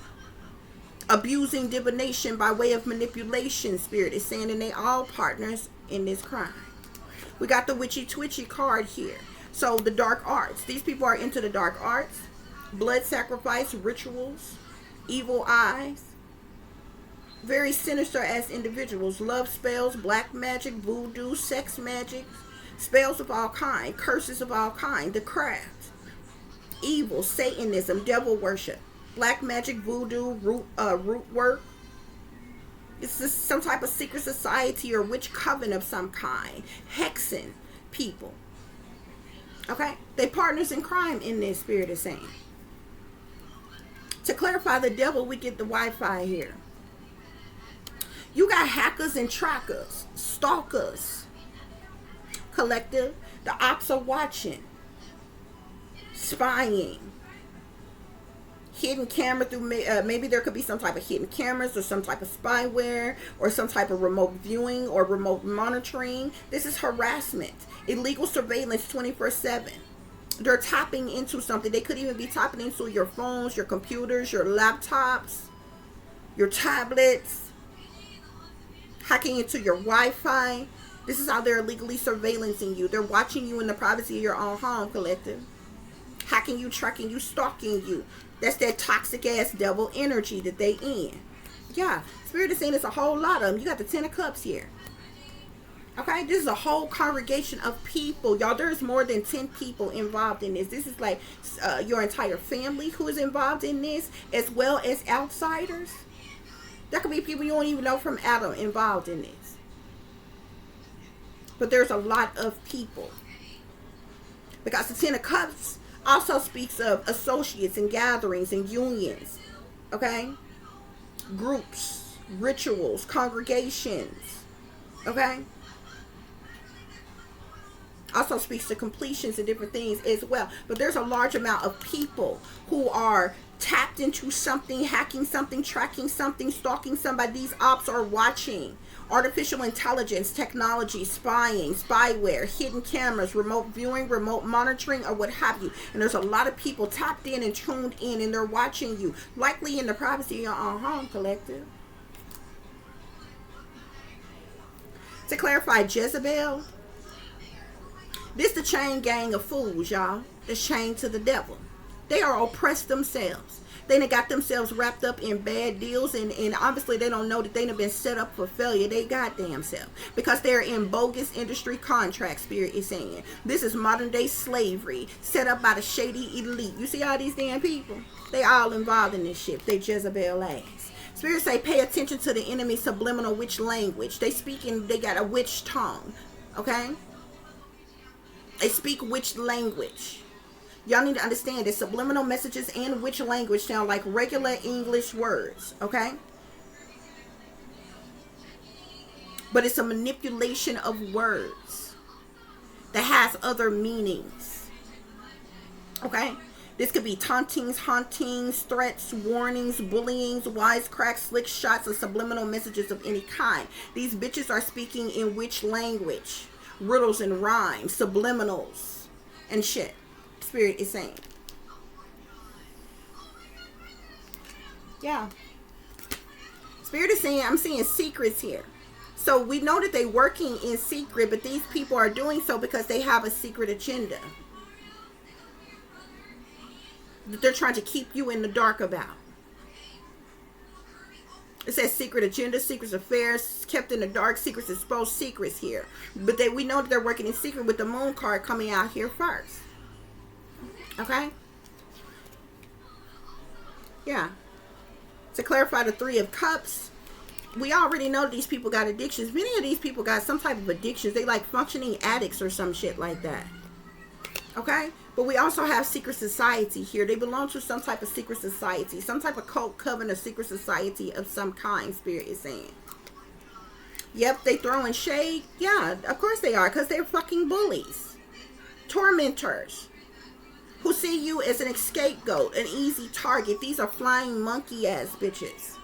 Abusing divination by way of manipulation, Spirit is saying, and they all partners in this crime. We got the witchy twitchy card here. So the dark arts. These people are into the dark arts. Blood sacrifice, rituals, evil eyes. Very sinister as individuals. Love spells, black magic, voodoo, sex magic. Spells of all kind, curses of all kind, the craft, evil, Satanism, devil worship, black magic, voodoo, root work. It's just some type of secret society or witch coven of some kind. Hexing people. Okay? They partners in crime in this, Spirit is saying. To clarify the devil, we get the Wi-Fi here. You got hackers and trackers, stalkers. Collective, the ops are watching, spying, hidden camera through, maybe there could be some type of hidden cameras or some type of spyware or some type of remote viewing or remote monitoring. This is harassment, illegal surveillance 24/7. They're tapping into something. They could even be tapping into your phones, your computers, your laptops, your tablets, hacking into your Wi-Fi. This is how they're illegally surveillancing you. They're watching you in the privacy of your own home, collective. Hacking you, tracking you, stalking you. That's that toxic ass devil energy that they in. Yeah, Spirit is saying it's a whole lot of them. You got the 10 of Cups here. Okay, this is a whole congregation of people. Y'all, there's more than 10 people involved in this. This is like your entire family who is involved in this, as well as outsiders. There could be people you don't even know from Adam involved in this. But there's a lot of people. Because the 10 of Cups also speaks of associates and gatherings and unions. Okay? Groups, rituals, congregations. Okay? Also speaks to completions and different things as well. But there's a large amount of people who are tapped into something, hacking something, tracking something, stalking somebody. These ops are watching. Artificial intelligence, technology, spying, spyware, hidden cameras, remote viewing, remote monitoring, or what have you. And there's a lot of people tapped in and tuned in, and they're watching you, likely in the privacy of your own home, collective. To clarify, Jezebel, this the chain gang of fools, y'all. That's chained to the devil. They are oppressed themselves. They done got themselves wrapped up in bad deals, and obviously they don't know that they done been set up for failure. They goddamn self. Because they're in bogus industry contracts, Spirit is saying. This is modern day slavery set up by the shady elite. You see all these damn people? They all involved in this shit. They Jezebel ass. Spirit say pay attention to the enemy's subliminal witch language. They speaking, they got a witch tongue. Okay? They speak witch language. Y'all need to understand that subliminal messages and witch language sound like regular English words, okay? But it's a manipulation of words that has other meanings, okay? This could be tauntings, hauntings, threats, warnings, bullyings, wisecracks, slick shots, or subliminal messages of any kind. These bitches are speaking in witch language, riddles and rhymes, subliminals, and shit. Spirit is saying. Yeah. Spirit is saying, I'm seeing secrets here. So we know that they're working in secret, but these people are doing so because they have a secret agenda that they're trying to keep you in the dark about. It says secret agenda, secret affairs, kept in the dark, secrets exposed, secrets here. But we know that they're working in secret with the moon card coming out here first. Okay? Yeah. To clarify the 3 of Cups, we already know these people got addictions. Many of these people got some type of addictions. They like functioning addicts or some shit like that. Okay? But we also have secret society here. They belong to some type of secret society. Some type of cult, coven, or secret society of some kind, Spirit is saying. Yep, they throwing shade. Yeah, of course they are. Because they're fucking bullies. Tormentors. Who see you as an scapegoat, an easy target. These are flying monkey ass bitches.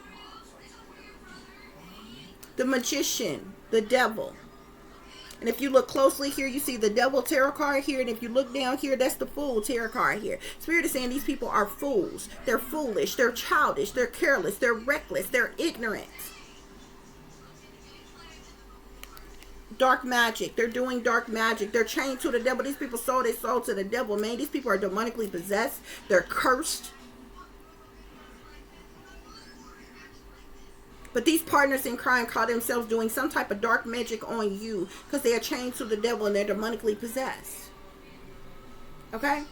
The magician, the devil. And if you look closely here, you see the devil tarot card here. And if you look down here, that's the fool tarot card here. Spirit is saying these people are fools. They're foolish. They're childish. They're careless. They're reckless. They're ignorant. Dark magic. They're doing dark magic. They're chained to the devil. These people sold their soul to the devil, man. These people are demonically possessed. They're cursed. But these partners in crime call themselves doing some type of dark magic on you because they are chained to the devil and they're demonically possessed. Okay?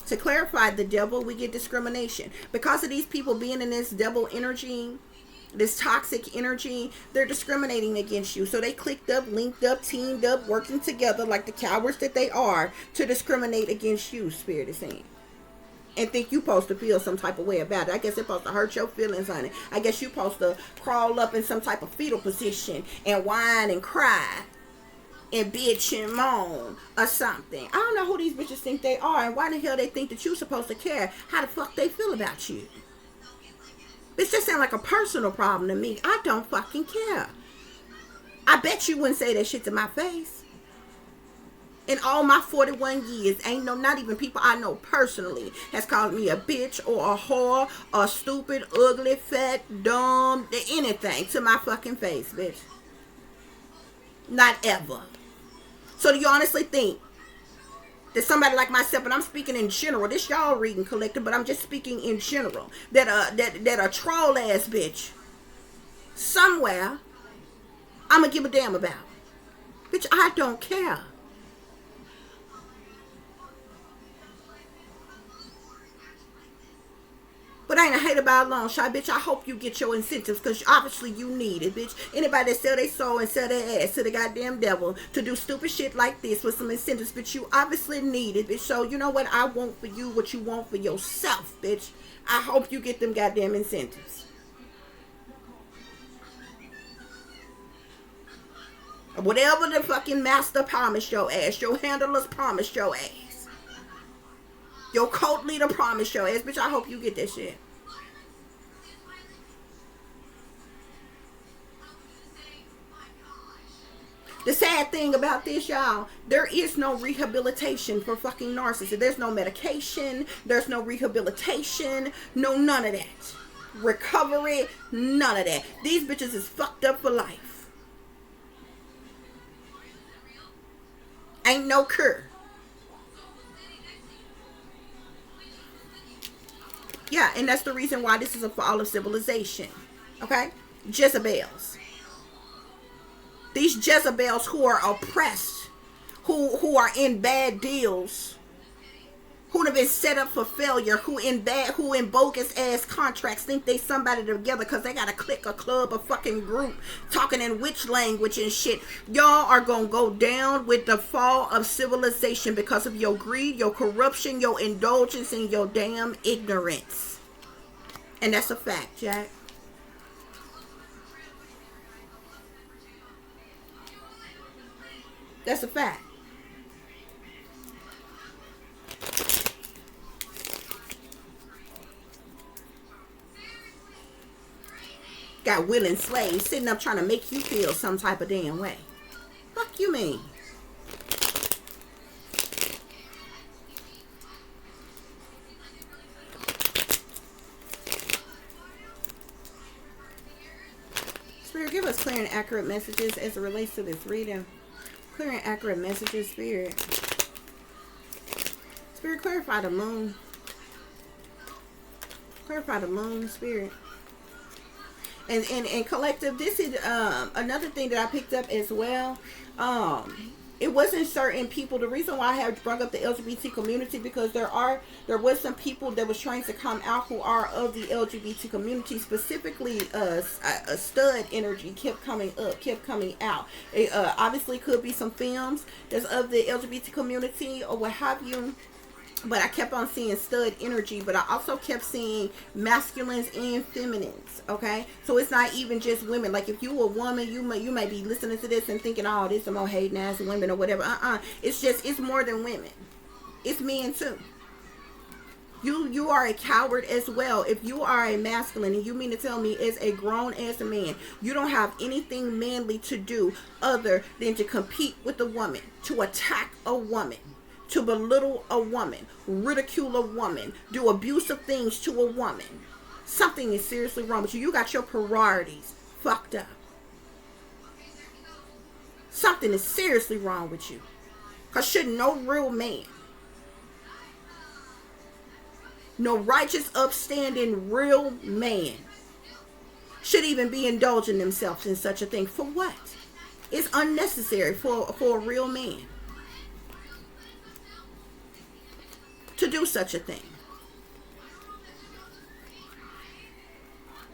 To clarify the devil, we get discrimination. Because of these people being in this devil energy, this toxic energy, they're discriminating against you. So they clicked up, linked up, teamed up, working together like the cowards that they are to discriminate against you, Spirit is saying. And think you supposed to feel some type of way about it. I guess it's supposed to hurt your feelings, honey. I guess you're supposed to crawl up in some type of fetal position and whine and cry and bitch and moan or something. I don't know who these bitches think they are and why the hell they think that you're supposed to care how the fuck they feel about you. Bitch, that sound like a personal problem to me. I don't fucking care. I bet you wouldn't say that shit to my face. In all my 41 years, ain't no, not even people I know personally has called me a bitch or a whore or stupid, ugly, fat, dumb, anything to my fucking face, bitch. Not ever. So do you honestly think that somebody like myself, and I'm speaking in general, this y'all reading collective, but I'm just speaking in general, that a troll ass bitch somewhere I'ma give a damn about? Bitch, I don't care. But I ain't a hater by a long shot, bitch. I hope you get your incentives, because obviously you need it, bitch. Anybody that sell their soul and sell their ass to the goddamn devil to do stupid shit like this with some incentives, bitch, you obviously need it, bitch. So you know what? I want for you what you want for yourself, bitch. I hope you get them goddamn incentives. Whatever the fucking master promised your ass, your handlers promised your ass, your cult leader promised your ass, bitch, I hope you get that shit. The sad thing about this, y'all, there is no rehabilitation for fucking narcissists. There's no medication. There's no rehabilitation. No, none of that. Recovery, none of that. These bitches is fucked up for life. Ain't no cure. Yeah, and that's the reason why this is a fall of civilization. Okay? Jezebels. These Jezebels who are oppressed, who are in bad deals, who have been set up for failure, who in bogus ass contracts think they somebody together because they got a clique, a club, a fucking group talking in witch language and shit. Y'all are gonna go down with the fall of civilization because of your greed, your corruption, your indulgence, and your damn ignorance. And that's a fact, Jack. That's a fact. Got willing slaves sitting up trying to make you feel some type of damn way. Fuck you mean? Spirit, give us clear and accurate messages as it relates to this reading. Clear and accurate messages, Spirit. Spirit, clarify the moon. Clarify the moon, Spirit. And collective, this is another thing that I picked up as well. It wasn't certain people. The reason why I have brought up the LGBT community, because there was some people that was trying to come out who are of the LGBT community, specifically stud energy kept coming up, kept coming out. It obviously could be some films that's of the LGBT community or what have you. But I kept on seeing stud energy, but I also kept seeing masculines and feminines, okay? So it's not even just women. Like, if you a woman, you may be listening to this and thinking, oh, this some more hating ass women or whatever. It's more than women. It's men too. You are a coward as well. If you are a masculine and you mean to tell me as a grown ass man, you don't have anything manly to do other than to compete with a woman, to attack a woman, to belittle a woman, ridicule a woman, do abusive things to a woman. Something is seriously wrong with you. You got your priorities fucked up. Something is seriously wrong with you. Because should no real man, no righteous, upstanding, real man should even be indulging themselves in such a thing. For what? It's unnecessary for a real man to do such a thing.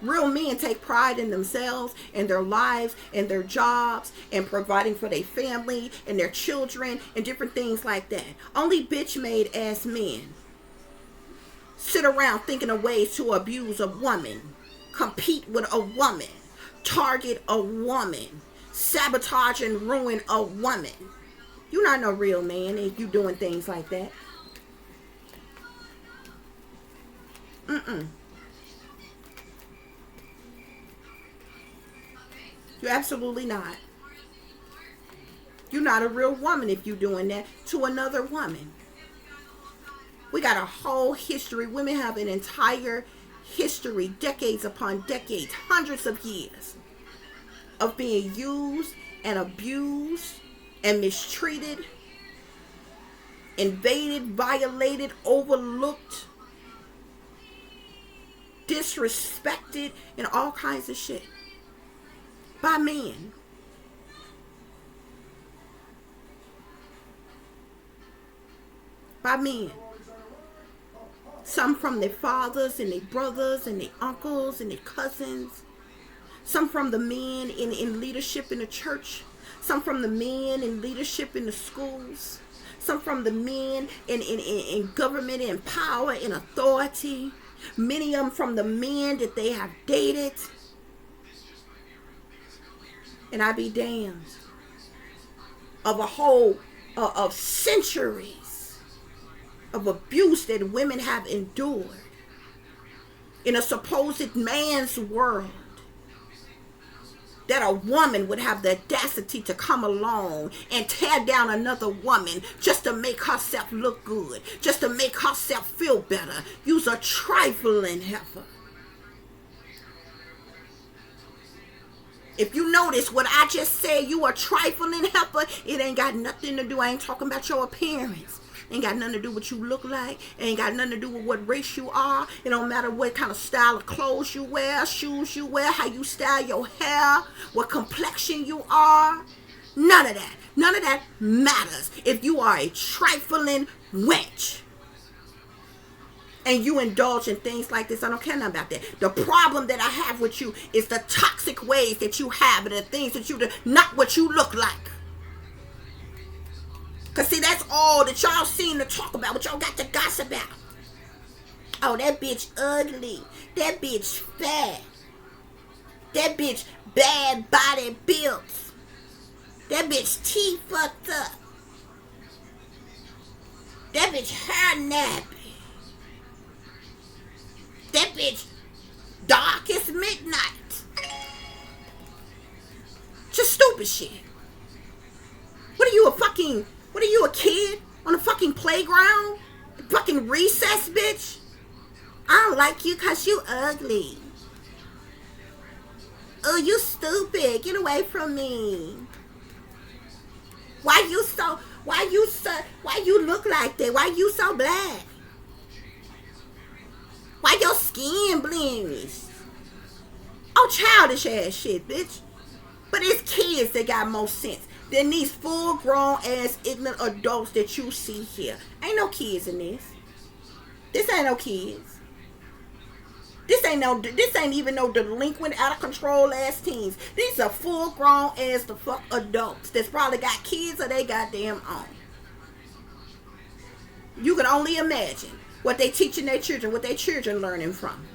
Real men take pride in themselves and their lives and their jobs and providing for their family and their children and different things like that. Only bitch made ass men sit around thinking of ways to abuse a woman, compete with a woman, target a woman, sabotage and ruin a woman. You're not no real man if you doing things like that. You're absolutely not. You're not a real woman if you're doing that to another woman. We got a whole history. Women have an entire history, decades upon decades, hundreds of years of being used and abused and mistreated, invaded, violated, overlooked, disrespected, and all kinds of shit by men. By men. Some from their fathers and their brothers and their uncles and their cousins. Some from the men in leadership in the church. Some from the men in leadership in the schools. Some from the men in government and power and authority. Many of them from the men that they have dated. And I be damned. Of a whole, of centuries of abuse that women have endured in a supposed man's world, that a woman would have the audacity to come along and tear down another woman just to make herself look good, just to make herself feel better. You's a trifling heifer. If you notice what I just said, you a trifling heifer, it ain't got nothing to do. I ain't talking about your appearance. Ain't got nothing to do with what you look like. It ain't got nothing to do with what race you are. It don't matter what kind of style of clothes you wear, shoes you wear, how you style your hair, what complexion you are. None of that. None of that matters if you are a trifling wench. And you indulge in things like this. I don't care nothing about that. The problem that I have with you is the toxic ways that you have and the things that you do, not what you look like. Because see, that's all that y'all seem to talk about, what y'all got to gossip about. Oh, that bitch ugly. That bitch fat. That bitch bad body built. That bitch teeth fucked up. That bitch hair nappy. That bitch dark as midnight. Just stupid shit. What are you, a kid on a fucking playground? Fucking recess, bitch? I don't like you because you ugly. Oh, you stupid. Get away from me. Why you look like that? Why you so black? Why your skin blemished? Oh, childish ass shit, bitch. But it's kids that got more sense than these full-grown ass ignorant adults that you see here. Ain't no kids in this. This ain't no kids. This ain't even no delinquent, out of control ass teens. These are full-grown ass the fuck adults that's probably got kids of they goddamn own. You can only imagine what they teaching their children, what their children learning from.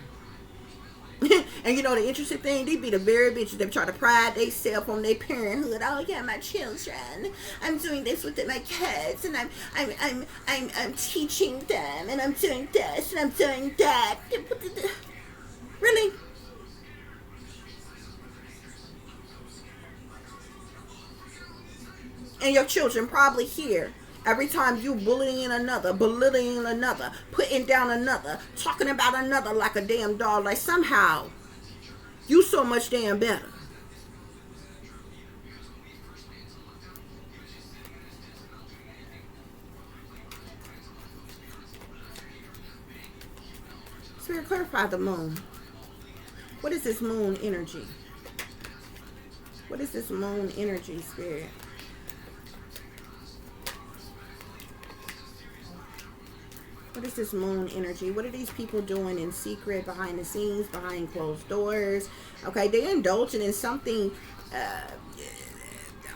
And you know the interesting thing, they be the very bitches that try to pride themselves on their parenthood. Oh yeah, my children. I'm doing this with my kids, and I'm teaching them, and I'm doing this, and I'm doing that. Really? And your children probably hear every time you bullying another, belittling another, putting down another, talking about another like a damn dog, like somehow you so much damn better. Spirit, clarify the moon. What is this moon energy? What is this moon energy, Spirit? What is this moon energy? What are these people doing in secret, behind the scenes, behind closed doors? Okay, they're indulging in something,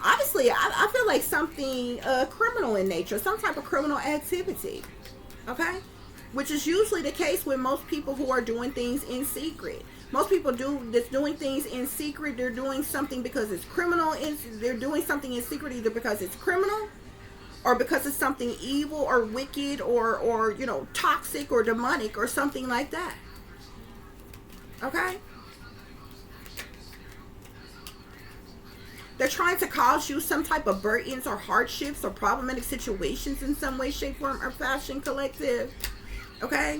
obviously, I feel like something criminal in nature, some type of criminal activity, okay? Which is usually the case with most people who are doing things in secret. Most people that's doing things in secret, they're doing something because it's criminal. They're doing something in secret either because it's criminal, or because it's something evil or wicked or you know, toxic or demonic or something like that. Okay? They're trying to cause you some type of burdens or hardships or problematic situations in some way, shape, form, or fashion, collective. Okay?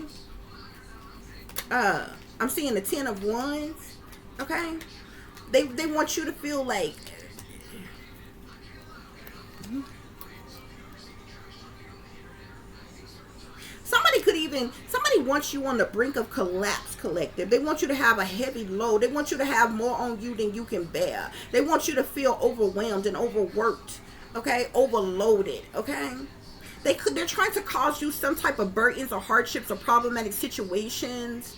I'm seeing the 10 of Wands. Okay? They want you to feel like... Somebody wants you on the brink of collapse, collective. They want you to have a heavy load. They want you to have more on you than you can bear. They want you to feel overwhelmed and overworked, okay? Overloaded, okay? They're trying to cause you some type of burdens or hardships or problematic situations.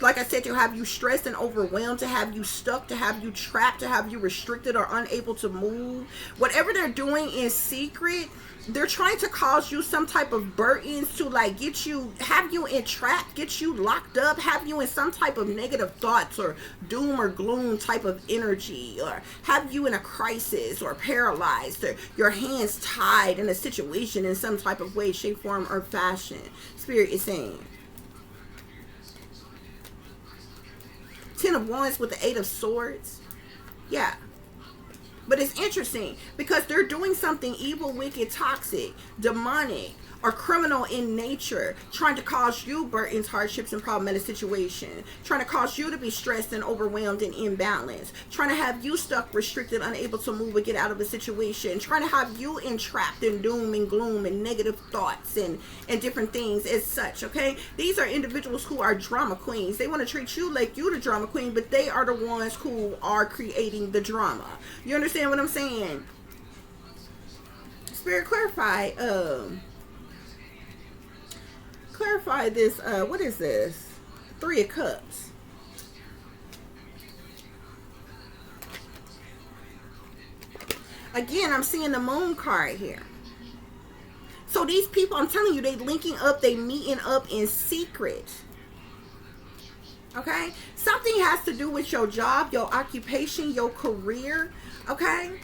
Like I said, to have you stressed and overwhelmed, to have you stuck, to have you trapped, to have you restricted or unable to move. Whatever they're doing in secret, they're trying to cause you some type of burdens to like have you entrapped, get you locked up, have you in some type of negative thoughts or doom or gloom type of energy, or have you in a crisis or paralyzed, or your hands tied in a situation in some type of way, shape, form, or fashion. Spirit is saying. 10 of Wands with the 8 of Swords. Yeah. But it's interesting because they're doing something evil, wicked, toxic, demonic, or criminal in nature, trying to cause you burdens, hardships, and problematic situations, trying to cause you to be stressed and overwhelmed and imbalanced, trying to have you stuck, restricted, unable to move or get out of a situation, trying to have you entrapped in doom and gloom and negative thoughts and different things as such, okay? These are individuals who are drama queens. They want to treat you like you the drama queen, but they are the ones who are creating the drama. You understand what I'm saying? Spirit, clarify this. What is this? 3 of Cups. Again, I'm seeing the Moon card here. So these people, I'm telling you, they linking up, they meeting up in secret. Okay? Something has to do with your job, your occupation, your career. Okay?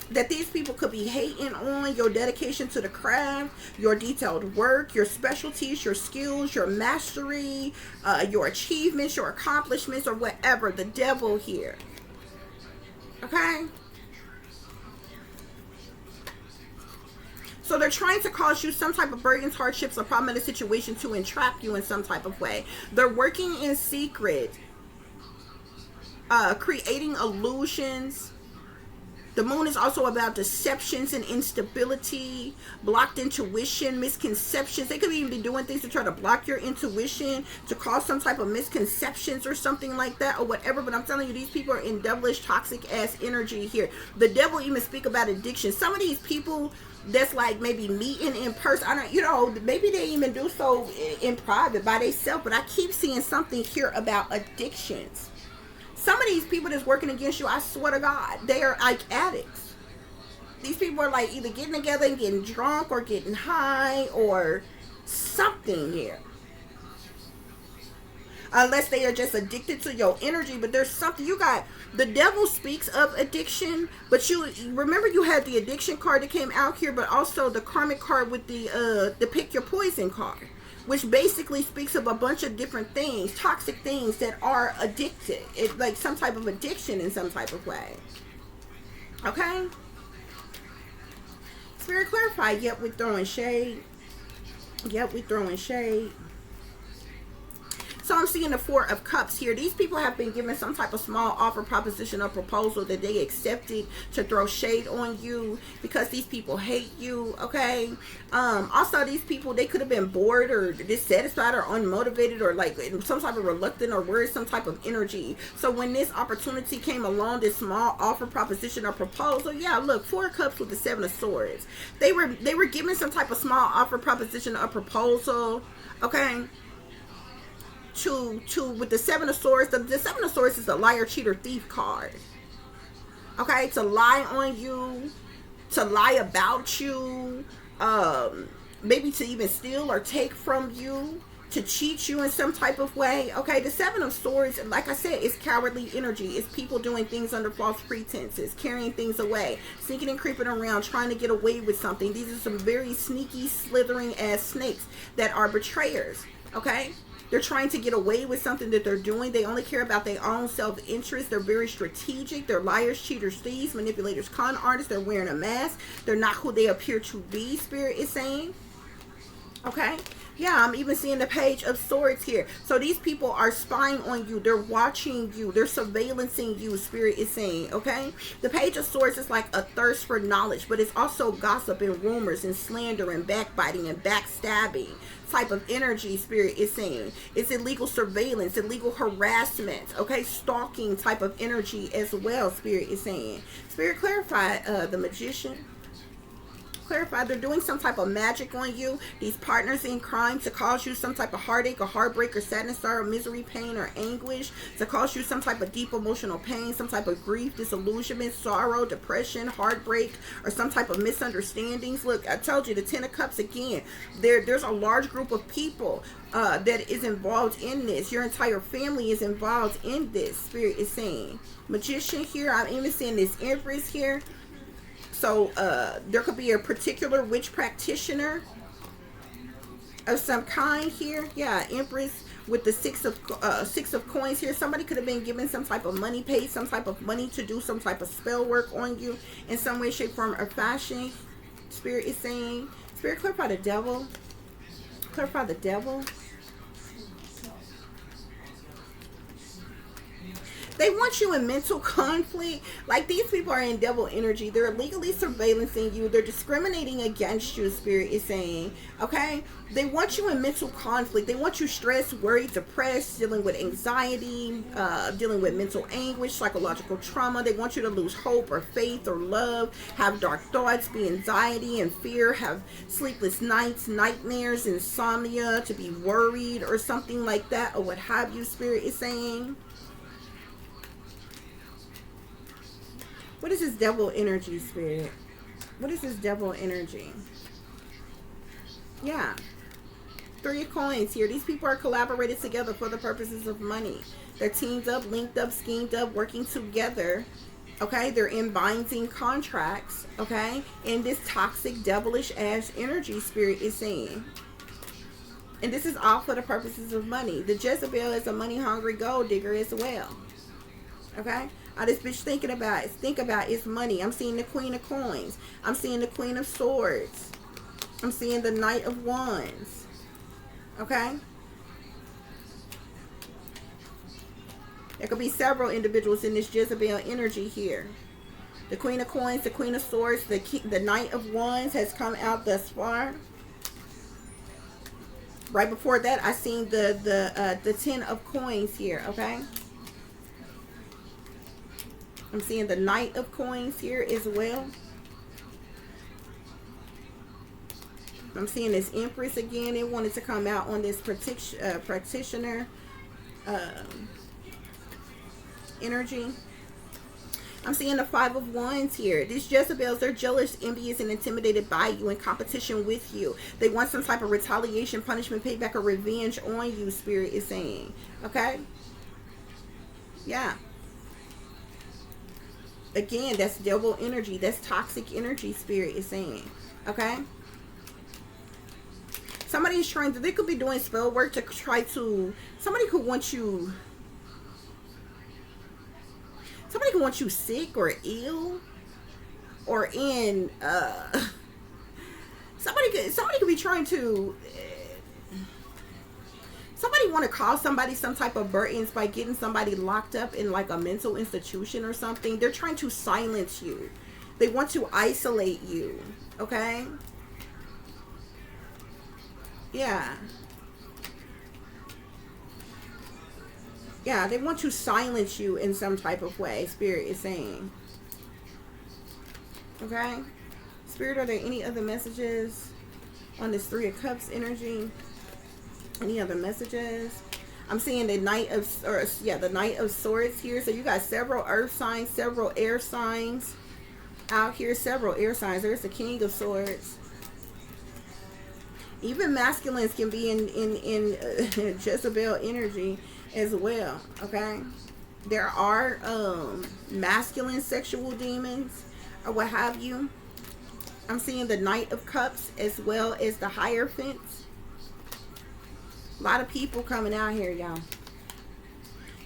That these people could be hating on your dedication to the craft, your detailed work, your specialties, your skills, your mastery, your achievements, your accomplishments, or whatever. The devil here. Okay? So they're trying to cause you some type of burdens, hardships, or problematic situation to entrap you in some type of way. They're working in secret, creating illusions. The Moon is also about deceptions and instability, blocked intuition, misconceptions. They could even be doing things to try to block your intuition, to cause some type of misconceptions or something like that, or whatever. But I'm telling you, these people are in devilish, toxic ass energy here. The devil even speak about addiction. Some of these people that's like maybe meeting in person, I don't, you know, maybe they even do so in private by themselves. But I keep seeing something here about addictions. Some of these people that's working against you, I swear to God, they are like addicts. These people are like either getting together and getting drunk or getting high or something here. Unless they are just addicted to your energy, but there's something you got. The devil speaks of addiction, but you remember you had the addiction card that came out here, but also the karmic card with the pick your poison card, which basically speaks of a bunch of different things, toxic things that are addicted. It's like some type of addiction in some type of way. Okay? Spirit, clarify. Yep, we're throwing shade. Yep, we're throwing shade. So I'm seeing the 4 of Cups here. These people have been given some type of small offer, proposition, or proposal that they accepted to throw shade on you because these people hate you, okay? Also, these people, they could have been bored or dissatisfied or unmotivated or like some type of reluctant or worried, some type of energy. So when this opportunity came along, this small offer, proposition, or proposal, yeah, look, 4 of Cups with the 7 of Swords. They were given some type of small offer, proposition, or proposal, okay? To with the 7 of Swords, the 7 of Swords is a liar, cheater, thief card. Okay, to lie on you, to lie about you, maybe to even steal or take from you, to cheat you in some type of way. Okay, the Seven of Swords, like I said, is cowardly energy. It's people doing things under false pretenses, carrying things away, sneaking and creeping around, trying to get away with something. These are some very sneaky, slithering ass snakes that are betrayers. Okay, they're trying to get away with something that they're doing. They only care about their own self-interest. They're very strategic. They're liars, cheaters, thieves, manipulators, con artists. They're wearing a mask. They're not who they appear to be, Spirit is saying. Okay, yeah, I'm even seeing the Page of Swords here. So these people are spying on you. They're watching you. They're surveillancing you, Spirit is saying. Okay, the Page of Swords is like a thirst for knowledge, but it's also gossip and rumors and slander and backbiting and backstabbing type of energy, Spirit is saying. It's illegal surveillance, illegal harassment, okay, stalking type of energy as well, Spirit is saying. Spirit, clarify the Magician. Clarify, they're doing some type of magic on you, these partners in crime, to cause you some type of heartache or heartbreak or sadness, sorrow, misery, pain, or anguish, to cause you some type of deep emotional pain, some type of grief, disillusionment, sorrow, depression, heartbreak, or some type of misunderstandings. Look, I told you, the Ten of Cups again. There's a large group of people that is involved in this. Your entire family is involved in this, Spirit is saying. Magician here, I'm even seeing this Empress here. So there could be a particular witch practitioner of some kind here. Yeah, Empress with the six of coins here. Somebody could have been given some type of money, paid some type of money to do some type of spell work on you in some way, shape, form, or fashion. Spirit is saying. Spirit, clarify the Devil. Clarify the Devil. They want you in mental conflict. Like, these people are in devil energy. They're illegally surveillancing you. They're discriminating against you, Spirit is saying. Okay? They want you in mental conflict. They want you stressed, worried, depressed, dealing with anxiety, dealing with mental anguish, psychological trauma. They want you to lose hope or faith or love, have dark thoughts, be anxiety and fear, have sleepless nights, nightmares, insomnia, to be worried or something like that, or what have you, Spirit is saying. What is this devil energy, Spirit? What is this devil energy? Yeah. Three of Coins here. These people are collaborated together for the purposes of money. They're teamed up, linked up, schemed up, working together. Okay? They're in binding contracts. Okay? In this toxic, devilish ass energy, Spirit is saying. And this is all for the purposes of money. The Jezebel is a money-hungry gold digger as well. Okay? All this bitch think about is money. I'm seeing the Queen of Coins. I'm seeing the Queen of Swords. I'm seeing the Knight of Wands. Okay? There could be several individuals in this Jezebel energy here. The Queen of Coins, the Queen of Swords, the Knight of Wands has come out thus far. Right before that, I seen the Ten of Coins here. Okay? I'm seeing the Knight of Coins here as well. I'm seeing this Empress again. It wanted to come out on this practitioner energy. I'm seeing the Five of Wands here. These Jezebels, they're jealous, envious, and intimidated by you, in competition with you. They want some type of retaliation, punishment, payback, or revenge on you, Spirit is saying. Okay? Yeah. Again, that's devil energy. That's toxic energy, Spirit is saying. Okay? Somebody is trying to, they could be doing spell work to try to, somebody could want you sick or ill, or in, somebody could be trying to, somebody want to cause somebody some type of burdens by getting somebody locked up in like a mental institution or something. They're trying to silence you. They want to isolate you. Okay? Yeah. Yeah, they want to silence you in some type of way, Spirit is saying. Okay? Spirit, are there any other messages on this Three of Cups energy? Any other messages? I'm seeing the Knight of Swords here. So you got several earth signs, several air signs out here, several air signs. There's the King of Swords. Even masculines can be in Jezebel energy as well. Okay, there are masculine sexual demons or what have you. I'm seeing the Knight of Cups as well as the Hierophants. A lot of people coming out here, y'all.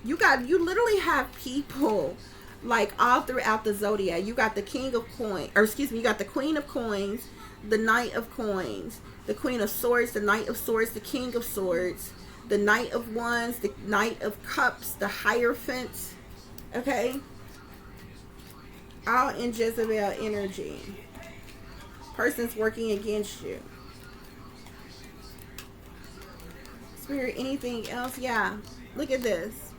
You literally have people like all throughout the zodiac. You got the King of Coins, or excuse me, you got the Queen of Coins, the Knight of Coins, the Queen of Swords, the Knight of Swords, the King of Swords, the Knight of Wands, the Knight of Cups, the Hierophant. Okay, all in Jezebel energy. Person's working against you. Spirit, anything else? Yeah, look at this.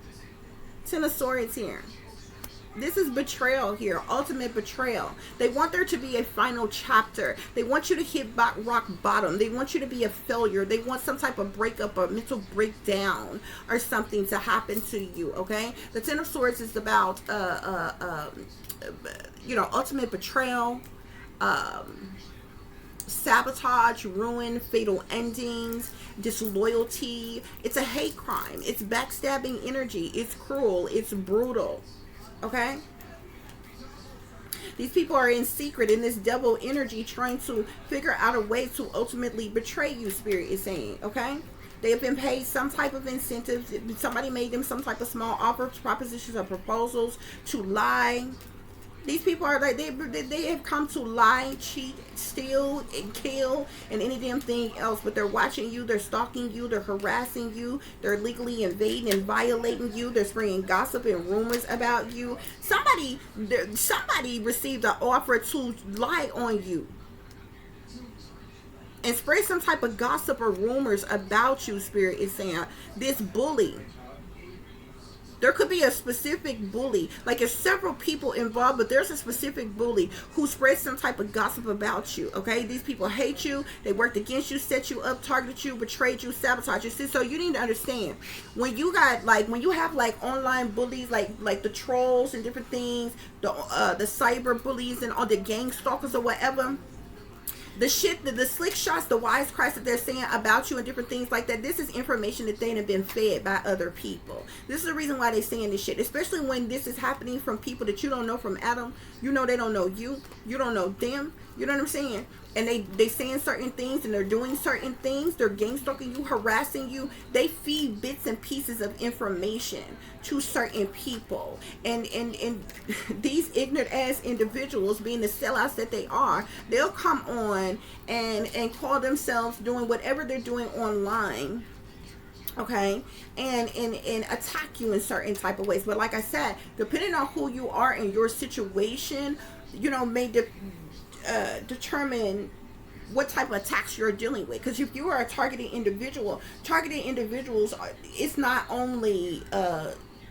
Ten of Swords here. This is betrayal here, ultimate betrayal. They want there to be a final chapter. They want you to hit rock bottom. They want you to be a failure. They want some type of breakup or mental breakdown or something to happen to you, okay? The Ten of Swords is about, you know, ultimate betrayal, sabotage, ruin, fatal endings, disloyalty. It's a hate crime. It's backstabbing energy. It's cruel. It's brutal. Okay, these people are in secret in this double energy trying to figure out a way to ultimately betray you, Spirit is saying. Okay, they have been paid some type of incentives. Somebody made them some type of small offers, propositions, or proposals to lie. These people are like, they have come to lie, cheat, steal, and kill, and any damn thing else. But they're watching you, they're stalking you, they're harassing you, they're legally invading and violating you, they're spreading gossip and rumors about you. Somebody received an offer to lie on you and spread some type of gossip or rumors about you, Spirit is saying. This bully. There could be a specific bully. Like there's several people involved, but there's a specific bully who spreads some type of gossip about you. Okay, these people hate you. They worked against you, set you up, targeted you, betrayed you, sabotaged you. See, so you need to understand when you got when you have online bullies, like the trolls and different things, the cyber bullies and all the gang stalkers or whatever. The shit, the slick shots, the wisecracks that they're saying about you and different things like that, this is information that they have been fed by other people. This is the reason why they're saying this shit, especially when this is happening from people that you don't know from Adam. You know they don't know you. You don't know them. You know what I'm saying? And they saying certain things and they're doing certain things. They're gang stalking you, harassing you. They feed bits and pieces of information to certain people. And these ignorant ass individuals, being the sellouts that they are, they'll come on and call themselves doing whatever they're doing online. Okay, and attack you in certain type of ways. But like I said, depending on who you are in your situation, you know, may determine what type of attacks you're dealing with. Because if you are a targeted individuals it's not only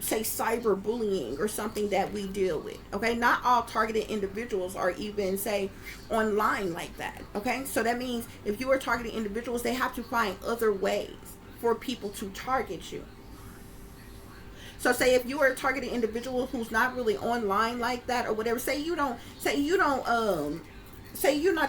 say cyberbullying or something that we deal with. Okay, not all targeted individuals are even say online like that. Okay, so that means if you are targeted individuals, they have to find other ways for people to target you. So say if you are a targeted individual who's not really online like that or whatever, say you're not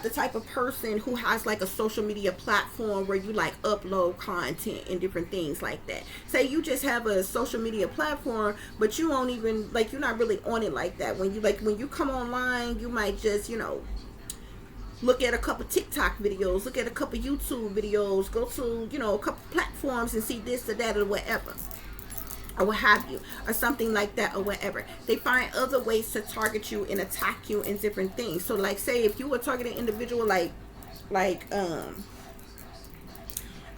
the type of person who has like a social media platform where you like upload content and different things like that. Say you just have a social media platform, but you don't even you're not really on it like that. When you come online, you might just, you know, look at a couple TikTok videos, look at a couple YouTube videos, go to, you know, a couple platforms and see this or that or whatever. Or what have you, or something like that, or whatever. They find other ways to target you and attack you in different things. So like say if you were targeting an individual I'm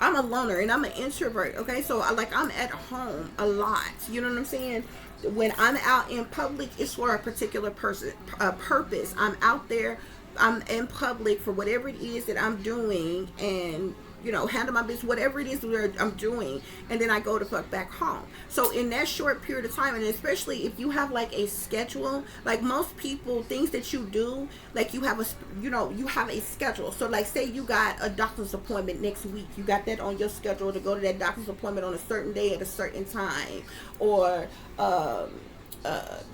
a loner and I'm an introvert, okay, so I'm at home a lot, you know what I'm saying? When I'm out in public, it's for a particular purpose. I'm out there, I'm in public for whatever it is that I'm doing, and you know, handle my business, whatever it is that I'm doing, and then I go to fuck back home. So in that short period of time, and especially if you have like a schedule, like most people, things that you do, like you have a schedule. So like say you got a doctor's appointment next week, you got that on your schedule to go to that doctor's appointment on a certain day at a certain time, or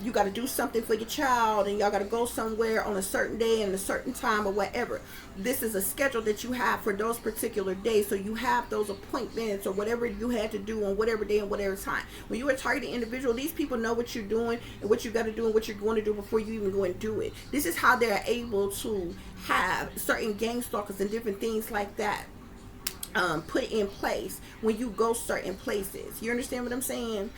you got to do something for your child, and y'all got to go somewhere on a certain day and a certain time or whatever. This is a schedule that you have for those particular days. So you have those appointments or whatever you had to do on whatever day and whatever time. When you are a targeted individual, these people know what you're doing and what you got to do and what you're going to do before you even go and do it. This is how they're able to have certain gang stalkers and different things like that put in place when you go certain places. You understand what I'm saying?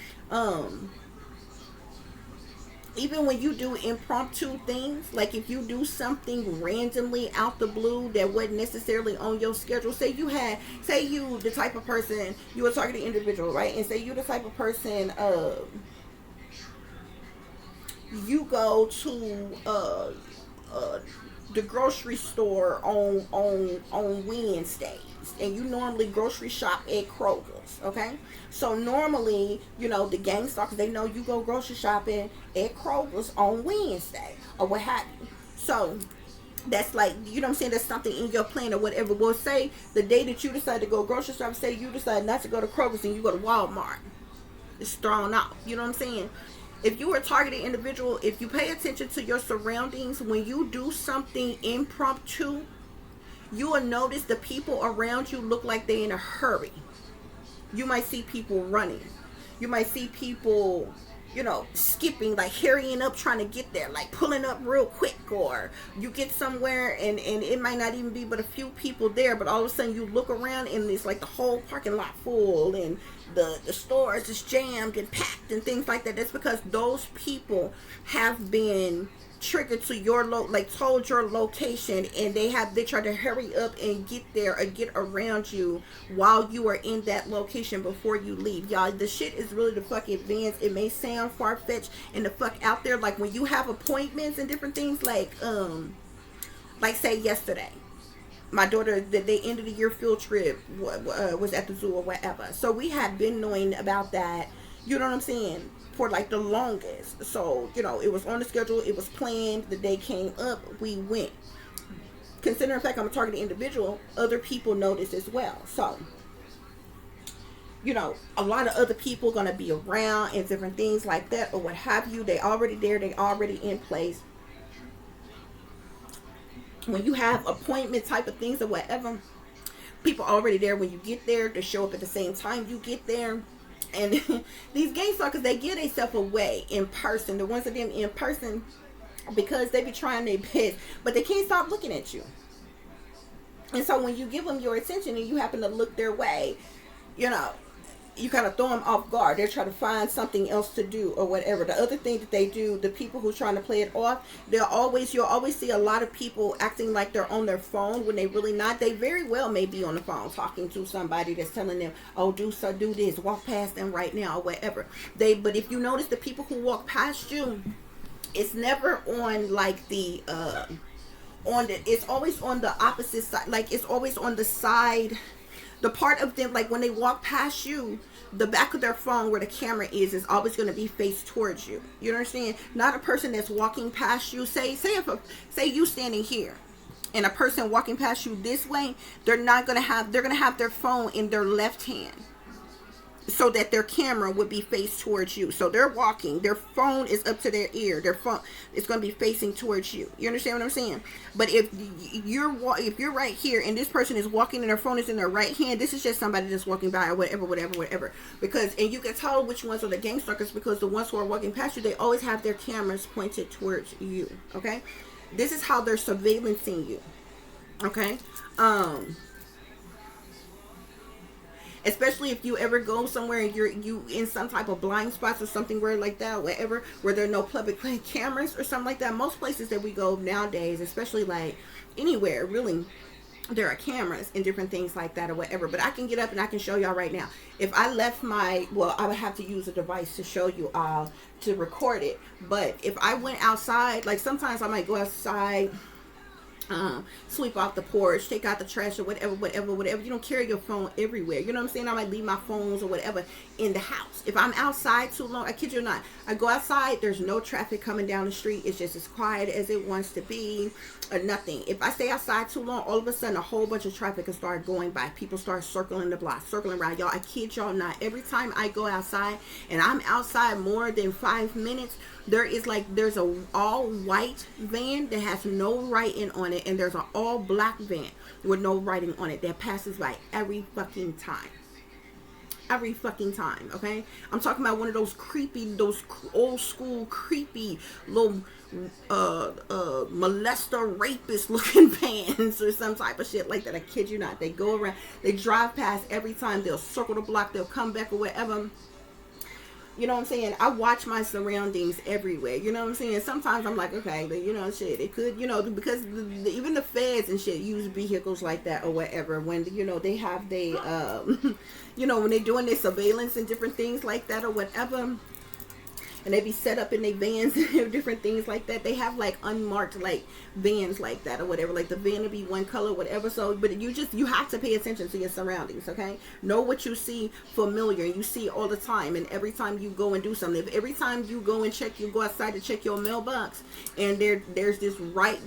Even when you do impromptu things, like if you do something randomly out the blue that wasn't necessarily on your schedule, say you the type of person, you a targeted individual, right? And say you the type of person, you go to the grocery store on Wednesdays, and you normally grocery shop at Kroger's, okay? So normally, you know, the gang stalkers, they know you go grocery shopping at Kroger's on Wednesday or what have you. So that's like, you know what I'm saying, that's something in your plan or whatever. Well, say the day that you decide to go grocery shopping, say you decide not to go to Kroger's and you go to Walmart. It's thrown off. You know what I'm saying? If you are a targeted individual, if you pay attention to your surroundings, when you do something impromptu, you will notice the people around you look like they're in a hurry. You might see people running. You might see people, you know, skipping, like hurrying up, trying to get there, like pulling up real quick. Or you get somewhere and it might not even be but a few people there, but all of a sudden you look around and it's like the whole parking lot full and the stores is jammed and packed and things like that. That's because those people have been triggered to your told your location, and they try to hurry up and get there or get around you while you are in that location before you leave. Y'all, the shit is really the fuck advanced. It may sound far-fetched and the fuck out there, like when you have appointments and different things, like say yesterday my daughter, the end of the year field trip was at the zoo or whatever. So we have been knowing about that, you know what I'm saying, for like the longest. So, you know, it was on the schedule, it was planned, the day came up, we went. Considering the fact I'm a targeted individual, other people noticed as well. So, you know, a lot of other people are going to be around and different things like that or what have you. They already there, they already in place. When you have appointment type of things or whatever, people already there when you get there to show up at the same time you get there. And these gang stalkers, they give themselves away in person. The ones of them in person, because they be trying their best, but they can't stop looking at you. And so when you give them your attention and you happen to look their way, you know, you kind of throw them off guard. They're trying to find something else to do or whatever. The other thing that they do, the people who are trying to play it off, you'll always see a lot of people acting like they're on their phone when they really not. They very well may be on the phone talking to somebody that's telling them, oh, do this, walk past them right now or whatever. But if you notice, the people who walk past you, it's never on like the it's always on the opposite side. Like it's always on the side, the part of them, like when they walk past you, the back of their phone where the camera is always going to be faced towards you. You understand? Not a person that's walking past you. Say you standing here and a person walking past you this way, they're going to have their phone in their left hand, so that their camera would be faced towards you. So they're walking, their phone is up to their ear, their phone is going to be facing towards you. You understand what I'm saying? But if you're right here and this person is walking and their phone is in their right hand, this is just somebody that's walking by or whatever. Because, and you can tell which ones are the gang stalkers, because the ones who are walking past you, they always have their cameras pointed towards you. Okay, this is how they're surveillancing you. Okay, especially if you ever go somewhere and you in some type of blind spots or something where like that, wherever, where there are no public cameras or something like that. Most places that we go nowadays, especially like anywhere really, there are cameras and different things like that or whatever. But I can get up and I can show y'all right now. If I left I would have to use a device to show you all to record it. But if I went outside, like sometimes I might go outside Sweep off the porch, take out the trash or whatever. You don't carry your phone everywhere. You know what I'm saying? I might leave my phones or whatever in the house. If I'm outside too long, I kid you not, I go outside, there's no traffic coming down the street. It's just as quiet as it wants to be or nothing. If I stay outside too long, all of a sudden a whole bunch of traffic will start going by. People start circling the block, circling around. Y'all, I kid y'all not. Every time I go outside and I'm outside more than 5 minutes, there's a all white van that has no writing on it, and there's an all black van with no writing on it that passes by every fucking time. Every fucking time. Okay, I'm talking about one of those creepy, those old school creepy little molester rapist looking vans or some type of shit like that. I kid you not. They go around, they drive past every time. They'll circle the block, they'll come back or whatever. You know what I'm saying? I watch my surroundings everywhere. You know what I'm saying? Sometimes I'm like, okay, but you know, shit, it could, you know, because even the feds and shit use vehicles like that or whatever when, you know, they have they, you know, when they're doing their surveillance and different things like that or whatever. And they be set up in their vans and different things like that. They have like unmarked like vans like that or whatever. Like the van will be one color, whatever. So, but you have to pay attention to your surroundings, okay? Know what you see familiar. You see all the time, and every time you go and do something. If every time you go and check, you go outside to check your mailbox, and there's this red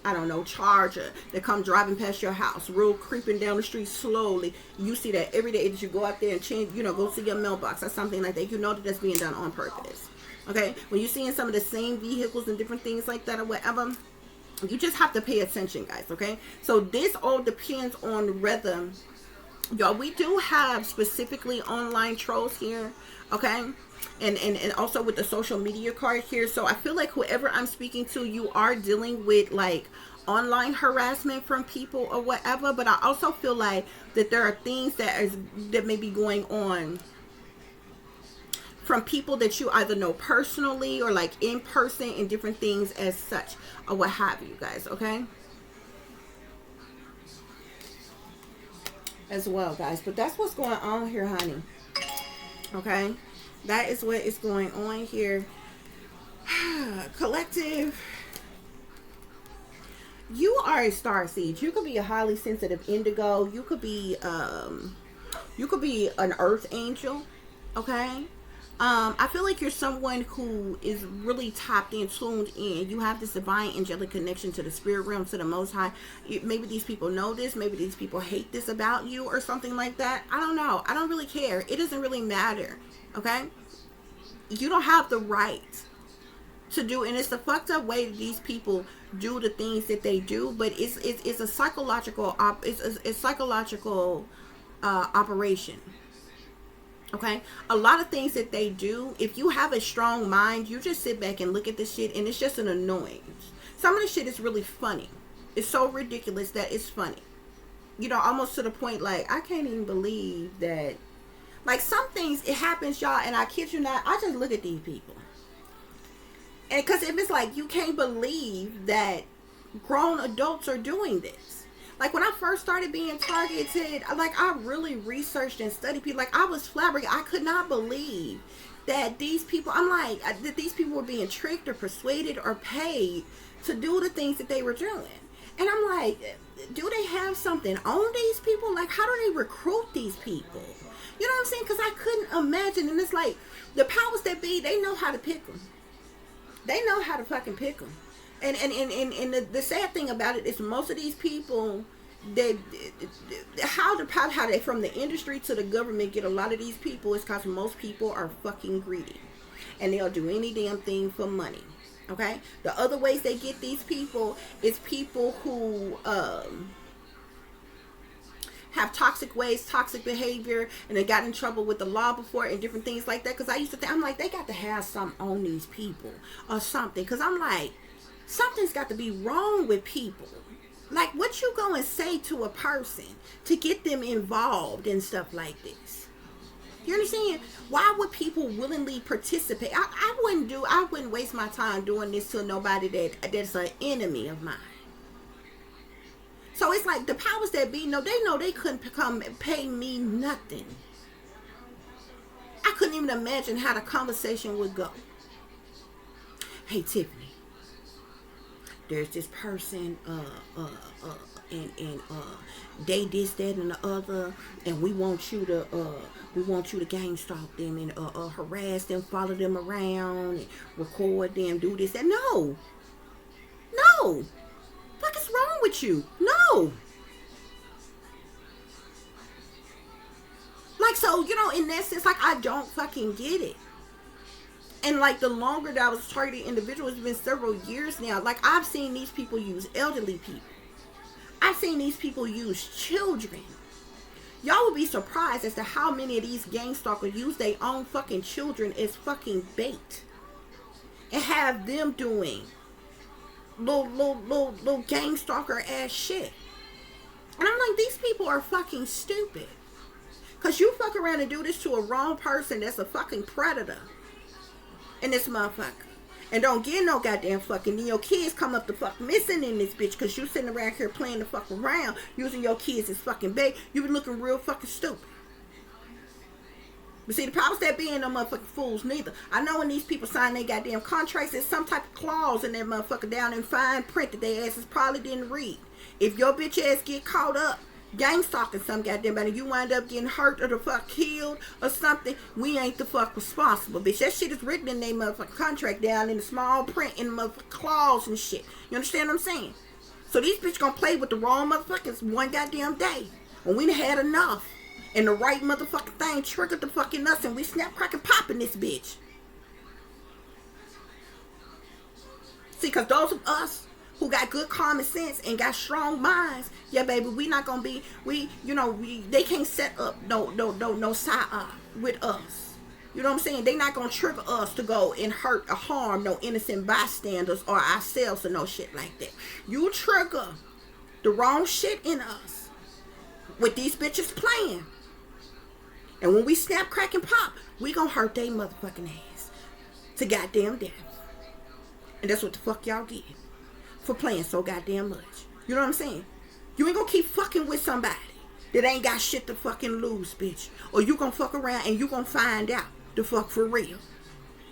I don't know, Charger that come driving past your house, real creeping down the street slowly. You see that every day that you go out there and change, you know, go see your mailbox or something like that. You know that that's being done on purpose. Okay, when you're seeing some of the same vehicles and different things like that or whatever, you just have to pay attention, guys. Okay, so this all depends on whether, y'all, we do have specifically online trolls here. Okay. And also with the social media card here. So I feel like whoever I'm speaking to, you are dealing with like online harassment from people or whatever. But I also feel like that there are things that may be going on from people that you either know personally or like in person and different things as such or what have you, guys. Okay, as well, guys. But that's what's going on here, honey. Okay, that is what is going on here. Collective, you are a star seed. You could be a highly sensitive indigo. You could be an earth angel. Okay, I feel like you're someone who is really tapped in, tuned in. You have this divine angelic connection to the spirit realm, to the Most High. Maybe these people know this. Maybe these people hate this about you or something like that. I don't know. I don't really care. It doesn't really matter. Okay? You don't have the right to do, and it's the fucked up way that these people do the things that they do, but it's a psychological operation. Okay, a lot of things that they do, if you have a strong mind, you just sit back and look at this shit and it's just an annoyance. Some of the shit is really funny. It's so ridiculous that it's funny, you know, almost to the point like I can't even believe that. Like some things, it happens, y'all, and I kid you not, I just look at these people, and because if it's like you can't believe that grown adults are doing this. Like when I first started being targeted, like I really researched and studied people. Like I was flabbergasted. I could not believe that these people, I'm like, that these people were being tricked or persuaded or paid to do the things that they were doing. And I'm like, do they have something on these people? Like how do they recruit these people? You know what I'm saying? Because I couldn't imagine. And it's like the powers that be, they know how to pick them. They know how to fucking pick them. And the sad thing about it is most of these people, how they from the industry to the government get a lot of these people is because most people are fucking greedy. And they'll do any damn thing for money. Okay? The other ways they get these people is people who have toxic ways, toxic behavior, and they got in trouble with the law before and different things like that. Because I used to think, I'm like, they got to have something on these people or something. Because I'm like, something's got to be wrong with people. Like, what you go and say to a person to get them involved in stuff like this? You understand? Why would people willingly participate? I wouldn't waste my time doing this to nobody that's an enemy of mine. So it's like the powers that be, they know they couldn't come and pay me nothing. I couldn't even imagine how the conversation would go. Hey, Tiffany, there's this person, and they this, that, and the other, and we want you to gang stalk them and harass them, follow them around, and record them, do this, that. No. What is wrong with you? No. Like, so, in that sense, like, I don't fucking get it. And, like, the longer that I was targeting individuals, it's been several years now. Like, I've seen these people use elderly people. I've seen these people use children. Y'all would be surprised as to how many of these gang stalkers use their own fucking children as fucking bait. And have them doing little gang stalker ass shit. And I'm like, these people are fucking stupid. Because you fuck around and do this to a wrong person that's a fucking predator. And this motherfucker. And don't get no goddamn fucking. Then your kids come up the fuck missing in this bitch. Because you sitting around here playing the fuck around. Using your kids as fucking bait. You be looking real fucking stupid. But see, the powers that be ain't no motherfucking fools neither. I know when these people sign their goddamn contracts, there's some type of clause in that motherfucker down in fine print that their asses probably didn't read. If your bitch ass get caught up gang stalking some goddamn body, you wind up getting hurt or the fuck killed or something, we ain't the fuck responsible, bitch. That shit is written in their motherfucking contract down in the small print in the motherfucking clause and shit. You understand what I'm saying? So these bitches gonna play with the wrong motherfuckers one goddamn day. When we had enough and the right motherfucking thing triggered the fucking us and we snap, crack, and pop in this bitch. See, cause those of us who got good common sense and got strong minds, yeah, baby, we not gonna be, they can't set up no side with us. You know what I'm saying? They not gonna trigger us to go and hurt or harm no innocent bystanders or ourselves or no shit like that. You trigger the wrong shit in us with these bitches playing. And when we snap, crack, and pop, we gonna hurt they motherfucking ass to goddamn death. And that's what the fuck y'all get for playing so goddamn much. You know what I'm saying? You ain't gonna keep fucking with somebody that ain't got shit to fucking lose, bitch. Or you gonna fuck around and you gonna find out the fuck for real.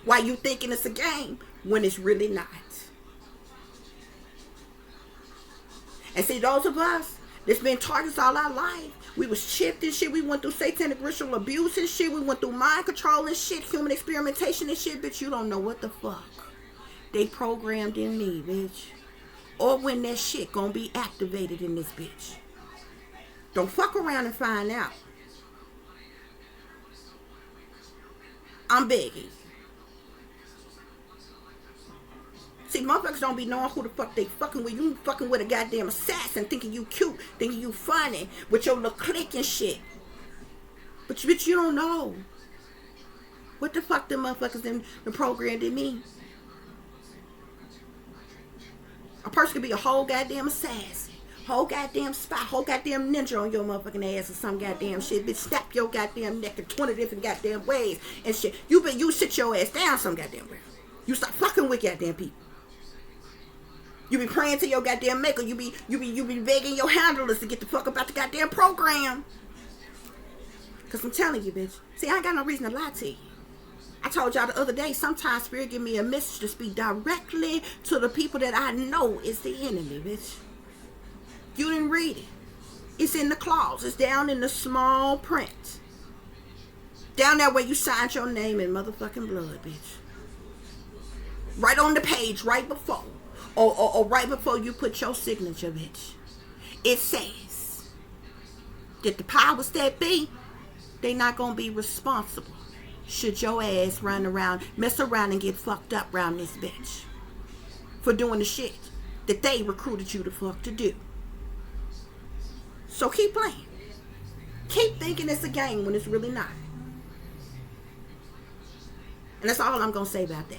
Why you thinking it's a game when it's really not. And see, those of us that's been targets all our life, we was chipped and shit. We went through satanic ritual abuse and shit. We went through mind control and shit, human experimentation and shit, bitch. You don't know what the fuck they programmed in me, bitch. Or when that shit gonna be activated in this bitch. Don't fuck around and find out. I'm begging. See, motherfuckers don't be knowing who the fuck they fucking with. You fucking with a goddamn assassin, thinking you cute, thinking you funny, with your little click and shit. But bitch, you don't know what the fuck them motherfuckers in the programmed in me. A person could be a whole goddamn assassin, whole goddamn spy, whole goddamn ninja on your motherfucking ass or some goddamn shit. Bitch, snap your goddamn neck in 20 different goddamn ways and shit. You sit your ass down some goddamn way. You stop fucking with goddamn people. You be praying to your goddamn maker. You be begging your handlers to get the fuck about the goddamn program. Cause I'm telling you, bitch. See, I ain't got no reason to lie to you. I told y'all the other day, sometimes Spirit give me a message to speak directly to the people that I know is the enemy, bitch. You didn't read it. It's in the clause. It's down in the small print. Down there where you signed your name in motherfucking blood, bitch. Right on the page, right before. Or right before you put your signature, bitch. It says that the powers that be, they not gonna be responsible should your ass run around, mess around and get fucked up around this bitch for doing the shit that they recruited you to fuck to do. So keep playing. Keep thinking it's a game when it's really not. And that's all I'm gonna say about that.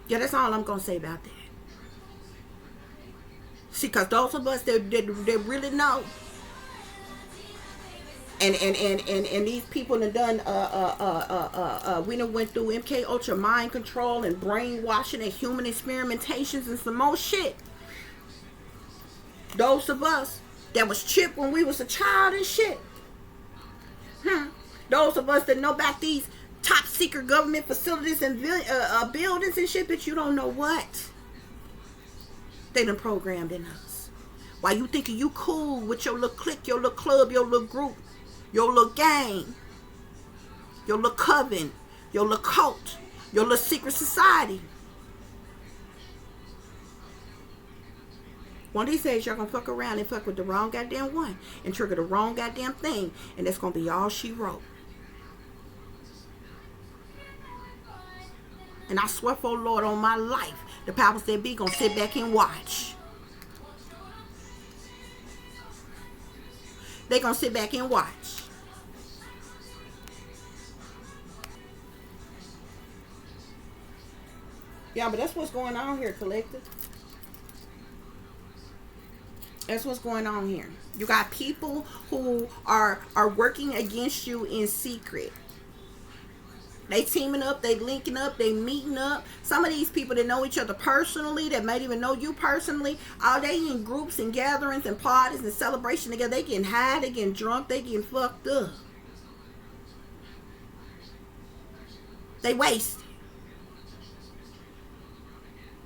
Yeah, that's all I'm gonna say about that. See, cause those of us that really know, and these people that done we done went through MK Ultra mind control and brainwashing and human experimentations and some more shit. Those of us that was chipped when we was a child and shit. Those of us that know about these top secret government facilities and buildings and shit, but you don't know what they done programmed in us. Why you thinking you cool with your little clique, your little club, your little group, your little gang, your little coven, your little cult, your little secret society. One of these days, y'all gonna fuck around and fuck with the wrong goddamn one and trigger the wrong goddamn thing, and that's gonna be all she wrote. And I swear for Lord on my life, the powers that be gonna sit back and watch. They gonna sit back and watch. Yeah, but that's what's going on here, collective. That's what's going on here. You got people who are working against you in secret. They teaming up, they linking up, they meeting up. Some of these people that know each other personally, that might even know you personally, all they in groups and gatherings and parties and celebration together. They getting high, they getting drunk, they getting fucked up. They wasted.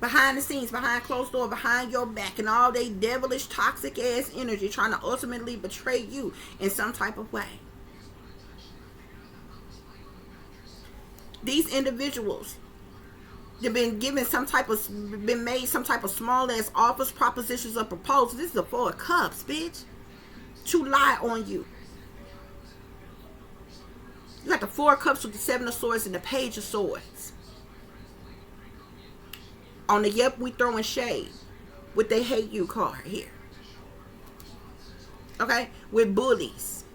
Behind the scenes, behind closed door, behind your back, and all they devilish, toxic ass energy trying to ultimately betray you in some type of way. These individuals, they've been given been made some type of small ass offers, propositions, or proposals. This is the Four of Cups, bitch. To lie on you. You got the Four of Cups with the Seven of Swords and the Page of Swords. On the yep, we throwing shade with they hate you card here. Okay? With bullies.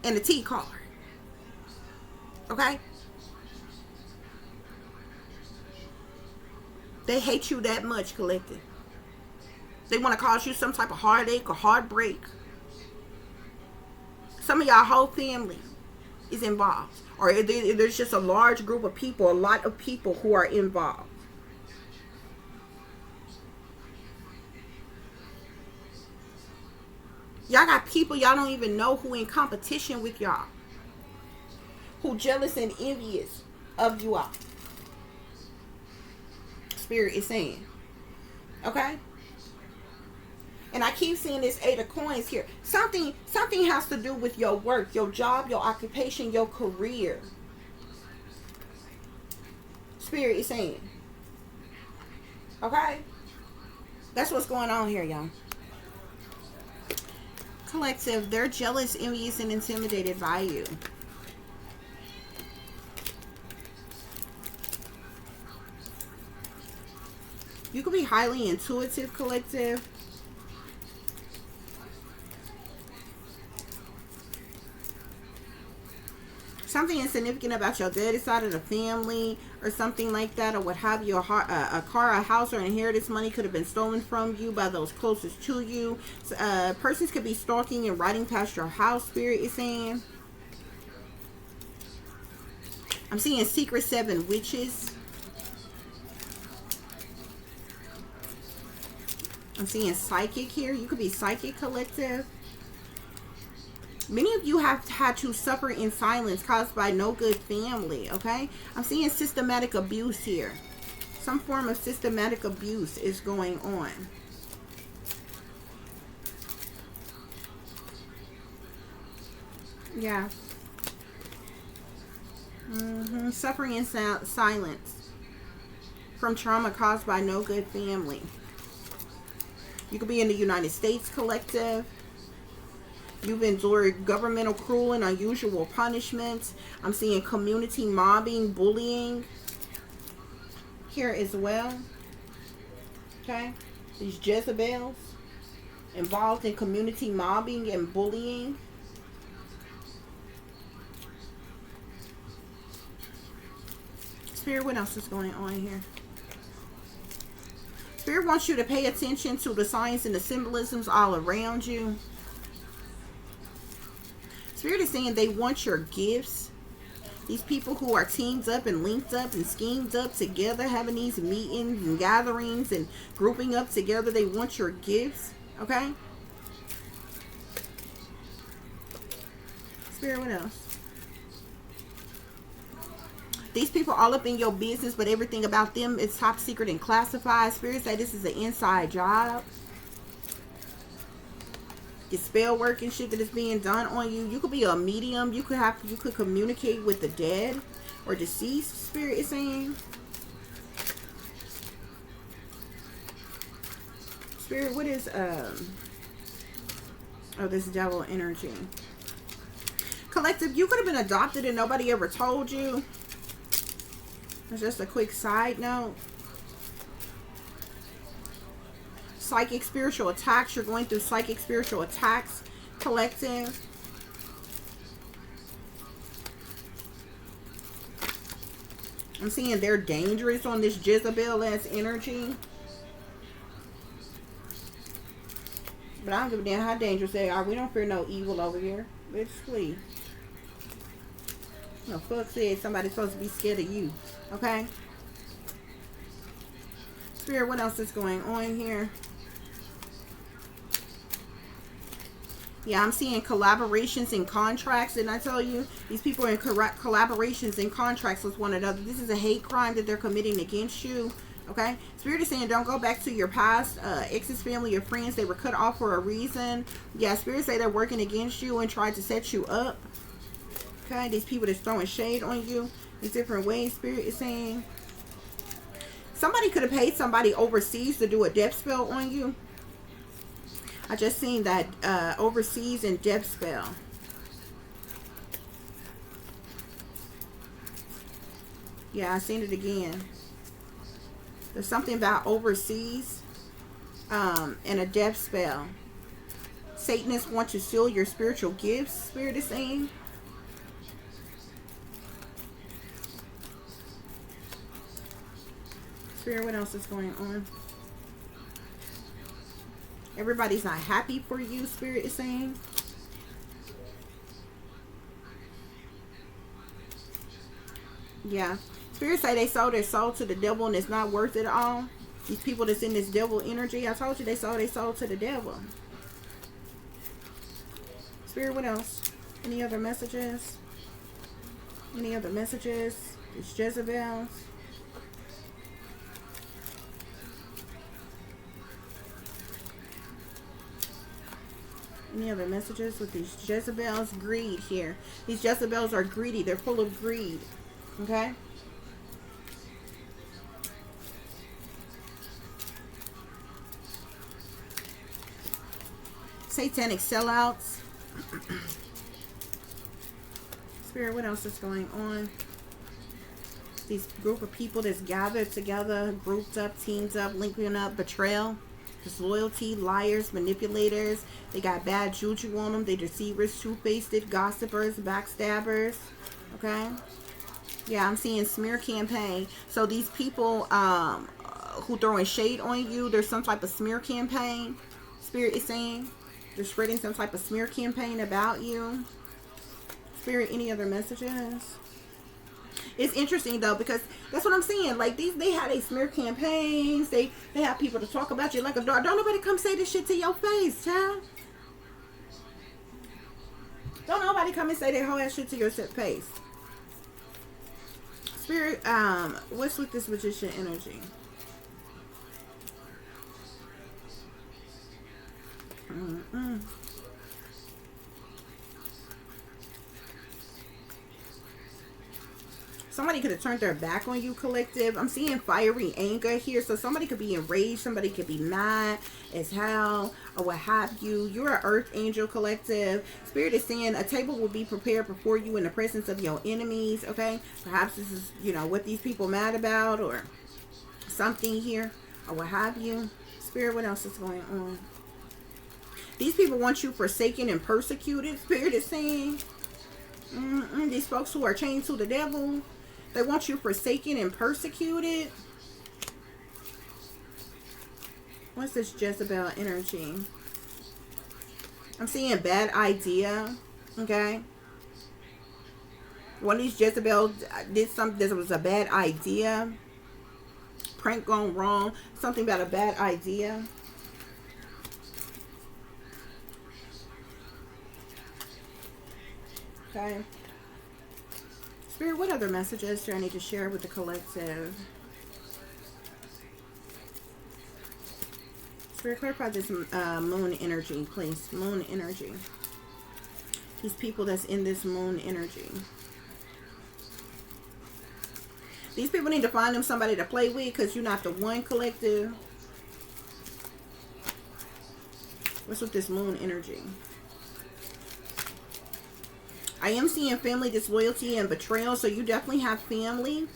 And the T card. Okay? They hate you that much, collective. They want to cause you some type of heartache or heartbreak. Some of y'all whole family is involved. Or there's just a large group of people, a lot of people who are involved. Y'all got people y'all don't even know who in competition with y'all. Who jealous and envious of you all. Spirit is saying. Okay? And I keep seeing this Eight of Coins here. Something has to do with your work, your job, your occupation, your career. Spirit is saying. Okay? That's what's going on here, y'all. Collective, they're jealous, envious, and intimidated by you. You could be highly intuitive, collective. Something insignificant about your daddy side of the family or something like that, or what have you. A car, a house, or inheritance money could have been stolen from you by those closest to you. Persons could be stalking and riding past your house, Spirit is saying. I'm seeing secret 7 witches. I'm seeing psychic here. You could be psychic, collective. Many of you have had to suffer in silence caused by no good family, okay? I'm seeing systematic abuse here. Some form of systematic abuse is going on. Yeah. Suffering in silence from trauma caused by no good family. You could be in the United States, collective. You've endured governmental cruel and unusual punishments. I'm seeing community mobbing, bullying here as well. Okay? These Jezebels involved in community mobbing and bullying. Spirit, what else is going on here? Spirit wants you to pay attention to the signs and the symbolisms all around you. Spirit is saying they want your gifts. These people who are teamed up and linked up and schemed up together, having these meetings and gatherings and grouping up together, they want your gifts. Okay? Spirit, what else? These people all up in your business, but everything about them is top secret and classified. Spirit say this is an inside job. The spell work and shit that is being done on you. You could be a medium. You could communicate with the dead or deceased. Spirit is saying. Spirit, what is oh, this devil energy. Collective, you could have been adopted and nobody ever told you. That's just a quick side note. Psychic spiritual attacks. You're going through psychic spiritual attacks. Collective. I'm seeing they're dangerous on this Jezebel-ass energy. But I don't give a damn how dangerous they are. We don't fear no evil over here. Bitch, please. No, fuck said somebody's supposed to be scared of you. Okay? Spirit, what else is going on here? Yeah, I'm seeing collaborations and contracts. Didn't I tell you? These people are in collaborations and contracts with one another. This is a hate crime that they're committing against you. Okay? Spirit is saying don't go back to your past exes, family, or friends. They were cut off for a reason. Yeah, Spirit say they're working against you and tried to set you up. Okay? These people that's throwing shade on you in different ways. Spirit is saying somebody could have paid somebody overseas to do a death spell on you. I just seen that overseas and death spell. Yeah, I seen it again. There's something about overseas and a death spell. Satanists want to steal your spiritual gifts, Spirit is saying. Spirit, what else is going on? Everybody's not happy for you, Spirit is saying. Yeah. Spirit say they sold their soul to the devil and it's not worth it all. These people that's in this devil energy, I told you they sold their soul to the devil. Spirit, what else? Any other messages? Any other messages? It's Jezebels. Any other messages with these Jezebels? Greed here. These Jezebels are greedy. They're full of greed. Okay? Satanic sellouts. Spirit, what else is going on? These group of people that's gathered together, grouped up, teamed up, linking up, betrayal, disloyalty, liars, manipulators. They got bad juju on them. They deceivers, two-faced, gossipers, backstabbers. Okay? Yeah, I'm seeing smear campaign. So these people who throwing shade on you, there's some type of smear campaign. Spirit is saying they're spreading some type of smear campaign about you. Spirit, any other messages? It's interesting though, because that's what I'm saying. Like they had a smear campaigns. They have people to talk about you like a dog. Don't nobody come say this shit to your face, child. Don't nobody come and say that whole ass shit to your face. Spirit, what's with this magician energy? Somebody could have turned their back on you, collective. I'm seeing fiery anger here. So somebody could be enraged. Somebody could be mad as hell or what have you. You're an earth angel, collective. Spirit is saying a table will be prepared before you in the presence of your enemies. Okay. Perhaps this is, you know, what these people mad about or something here or what have you. Spirit, what else is going on? These people want you forsaken and persecuted. Spirit is saying. These folks who are chained to the devil. They want you forsaken and persecuted. What's this Jezebel energy? I'm seeing bad idea. Okay. One of these Jezebel did something. This was a bad idea. Prank gone wrong. Something about a bad idea. Okay. Spirit, what other messages do I need to share with the collective? Spirit, clarify this moon energy, please. Moon energy. These people that's in this moon energy. These people need to find them somebody to play with, because you're not the one, collective. What's with this moon energy? I am seeing family disloyalty and betrayal. So you definitely have family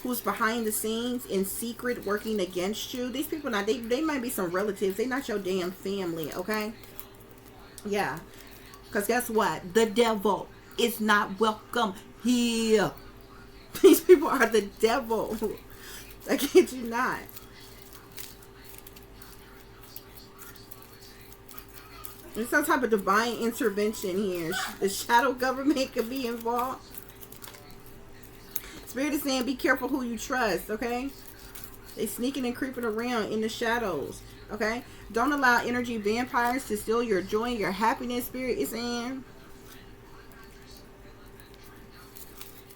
who's behind the scenes in secret working against you. These people, now they might be some relatives. They're not your damn family, okay? Yeah. Because guess what? The devil is not welcome here. These people are the devil. I kid you not. There's some type of divine intervention here. The shadow government could be involved. Spirit is saying be careful who you trust, okay? They sneaking and creeping around in the shadows, okay? Don't allow energy vampires to steal your joy and your happiness, Spirit is saying.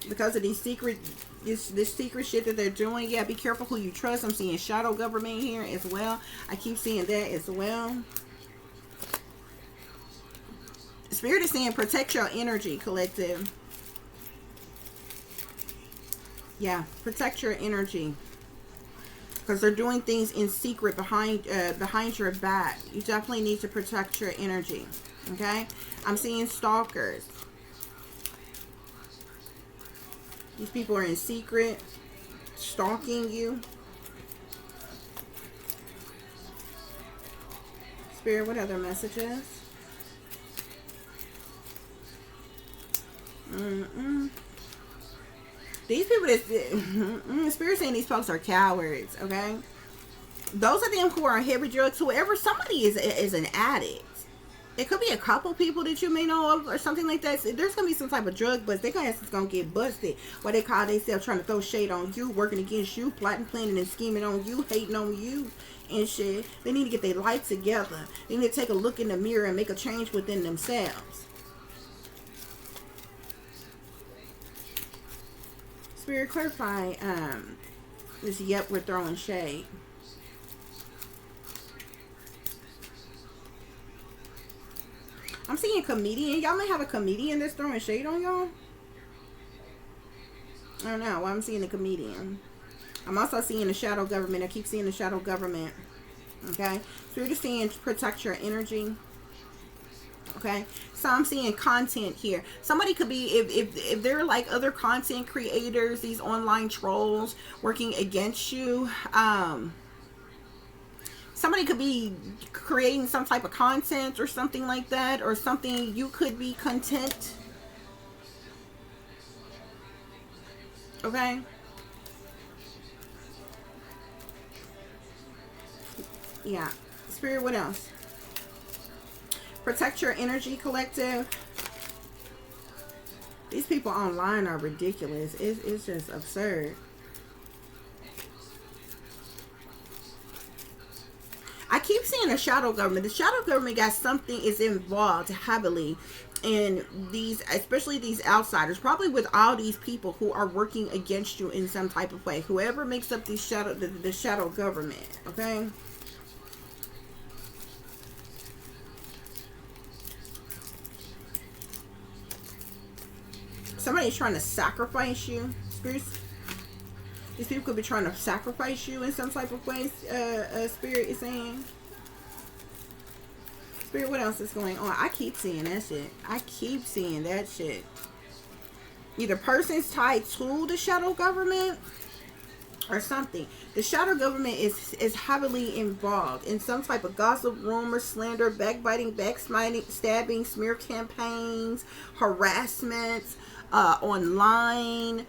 Because of these secret, this secret shit that they're doing. Yeah, be careful who you trust. I'm seeing shadow government here as well. I keep seeing that as well. Spirit is saying protect your energy, collective. Yeah, protect your energy. Because they're doing things in secret behind your back. You definitely need to protect your energy. Okay? I'm seeing stalkers. These people are in secret, stalking you. Spirit, what other messages? These people that Spirit saying these folks are cowards, okay? Those of them who are on heavy drugs, whoever, somebody is an addict. It could be a couple people that you may know of or something like that. So there's gonna be some type of drug bust. They gonna get busted. What they call themselves trying to throw shade on you, working against you, plotting, planning, and scheming on you, hating on you and shit. They need to get their life together. They need to take a look in the mirror and make a change within themselves. Spirit, clarify this yep, we're throwing shade. I'm seeing a comedian. Y'all may have a comedian that's throwing shade on y'all. I don't know. I'm seeing a comedian. I'm also seeing the shadow government. I keep seeing the shadow government. Okay. So you're just saying protect your energy. Okay. So I'm seeing content here. Somebody could be, if they're like other content creators, these online trolls working against you. Somebody could be creating some type of content or something like that, or something you could be content. Okay? Yeah. Spirit, what else? Protect your energy, collective. These people online are ridiculous. It's just absurd. I keep seeing the shadow government. The shadow government got something is involved heavily in these, especially these outsiders, probably with all these people who are working against you in some type of way. Whoever makes up these the shadow government, okay? Somebody's trying to sacrifice you. Spirits. These people could be trying to sacrifice you in some type of way, Spirit is saying. Spirit, what else is going on? I keep seeing that shit. I keep seeing that shit. Either persons tied to the shadow government or something. The shadow government is heavily involved in some type of gossip, rumor, slander, backbiting, backstabbing, smear campaigns, harassment, online,